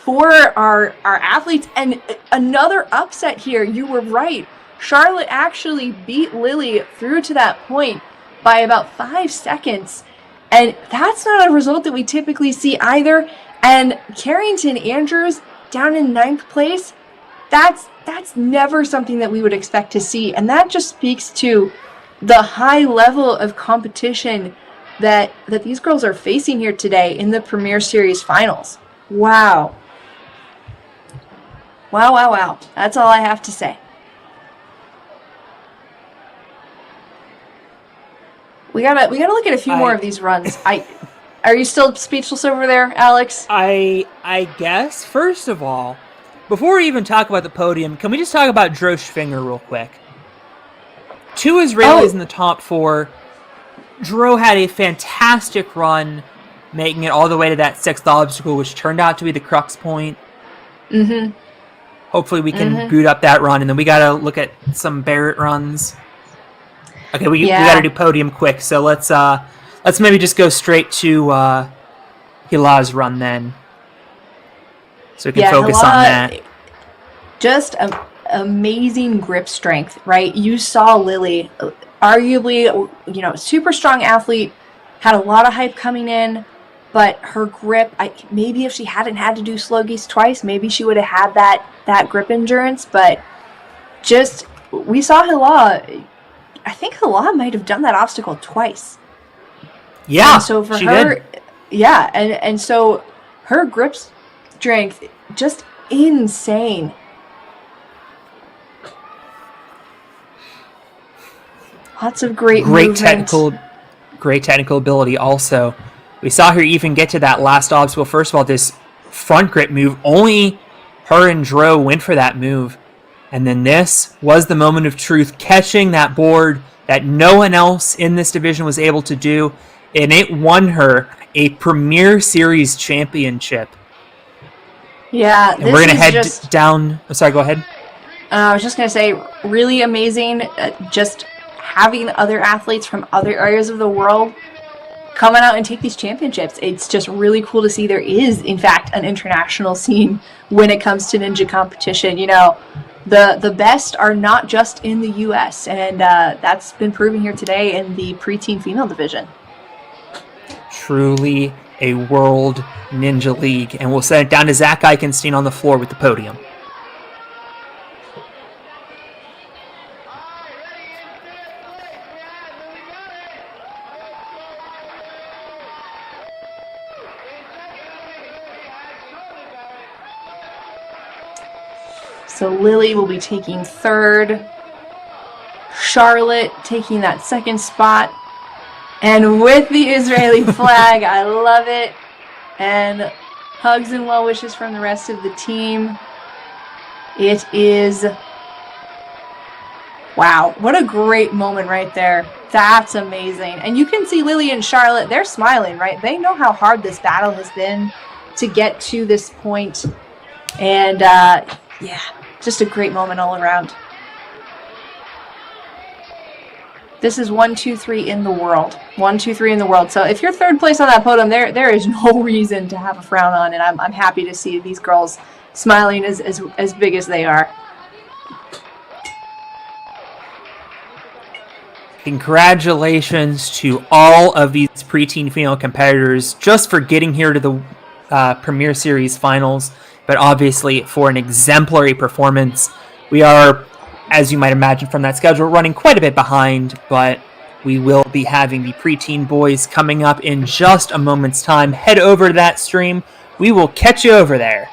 for our athletes. And another upset here. You were right. Charlotte actually beat Lily through to that point by about 5 seconds. And that's not a result that we typically see either. And Carrington Andrews down in 9th place, that's never something that we would expect to see. And that just speaks to the high level of competition that these girls are facing here today in the Premier Series finals. Wow. Wow, wow, wow. That's all I have to say. We gotta look at a few more of these runs. Are you still speechless over there, Alex? I guess, first of all, before we even talk about the podium, can we just talk about Drosh Finger real quick? 2 Israelis in the top 4. Dro had a fantastic run, making it all the way to that 6th obstacle, which turned out to be the crux point. Mm-hmm. Hopefully we can boot up that run, and then we gotta look at some Barrett runs. Okay, we gotta do podium quick, so let's maybe just go straight to Hila's run then, so we can focus on that. Just amazing grip strength, right? You saw Lily, arguably, super strong athlete, had a lot of hype coming in, but her grip, maybe if she hadn't had to do Slogies twice, maybe she would have had that grip endurance, but we saw Hila. I think Hila might have done that obstacle twice. Yeah, and so for her, did. Yeah, and so her grip strength, just insane. Lots of great movement. Great technical ability also. We saw her even get to that last obstacle. First of all, this front grip move, only her and Dro went for that move. And then this was the moment of truth, catching that board that no one else in this division was able to do. And it won her a Premier Series championship. Yeah, and we're going to head down. Oh, sorry, go ahead. I was just going to say, really amazing just having other athletes from other areas of the world coming out and take these championships. It's just really cool to see there is, in fact, an international scene when it comes to ninja competition. You know, the best are not just in the U.S., and that's been proven here today in the preteen female division. Truly a world ninja league. And we'll send it down to Zach Eichenstein on the floor with the podium. So Lily will be taking third. Charlotte taking that second spot. And with the Israeli flag, I love it. And hugs and well wishes from the rest of the team. It is... Wow, what a great moment right there. That's amazing. And you can see Lily and Charlotte, they're smiling, right? They know how hard this battle has been to get to this point. And, yeah, just a great moment all around. This is 1, 2, 3 in the world. 1, 2, 3 in the world. So if you're third place on that podium, there is no reason to have a frown on. And I'm happy to see these girls smiling as big as they are. Congratulations to all of these preteen female competitors just for getting here to the Premier Series finals, but obviously for an exemplary performance. We are, as you might imagine from that schedule, running quite a bit behind, but we will be having the preteen boys coming up in just a moment's time. Head over to that stream. We will catch you over there.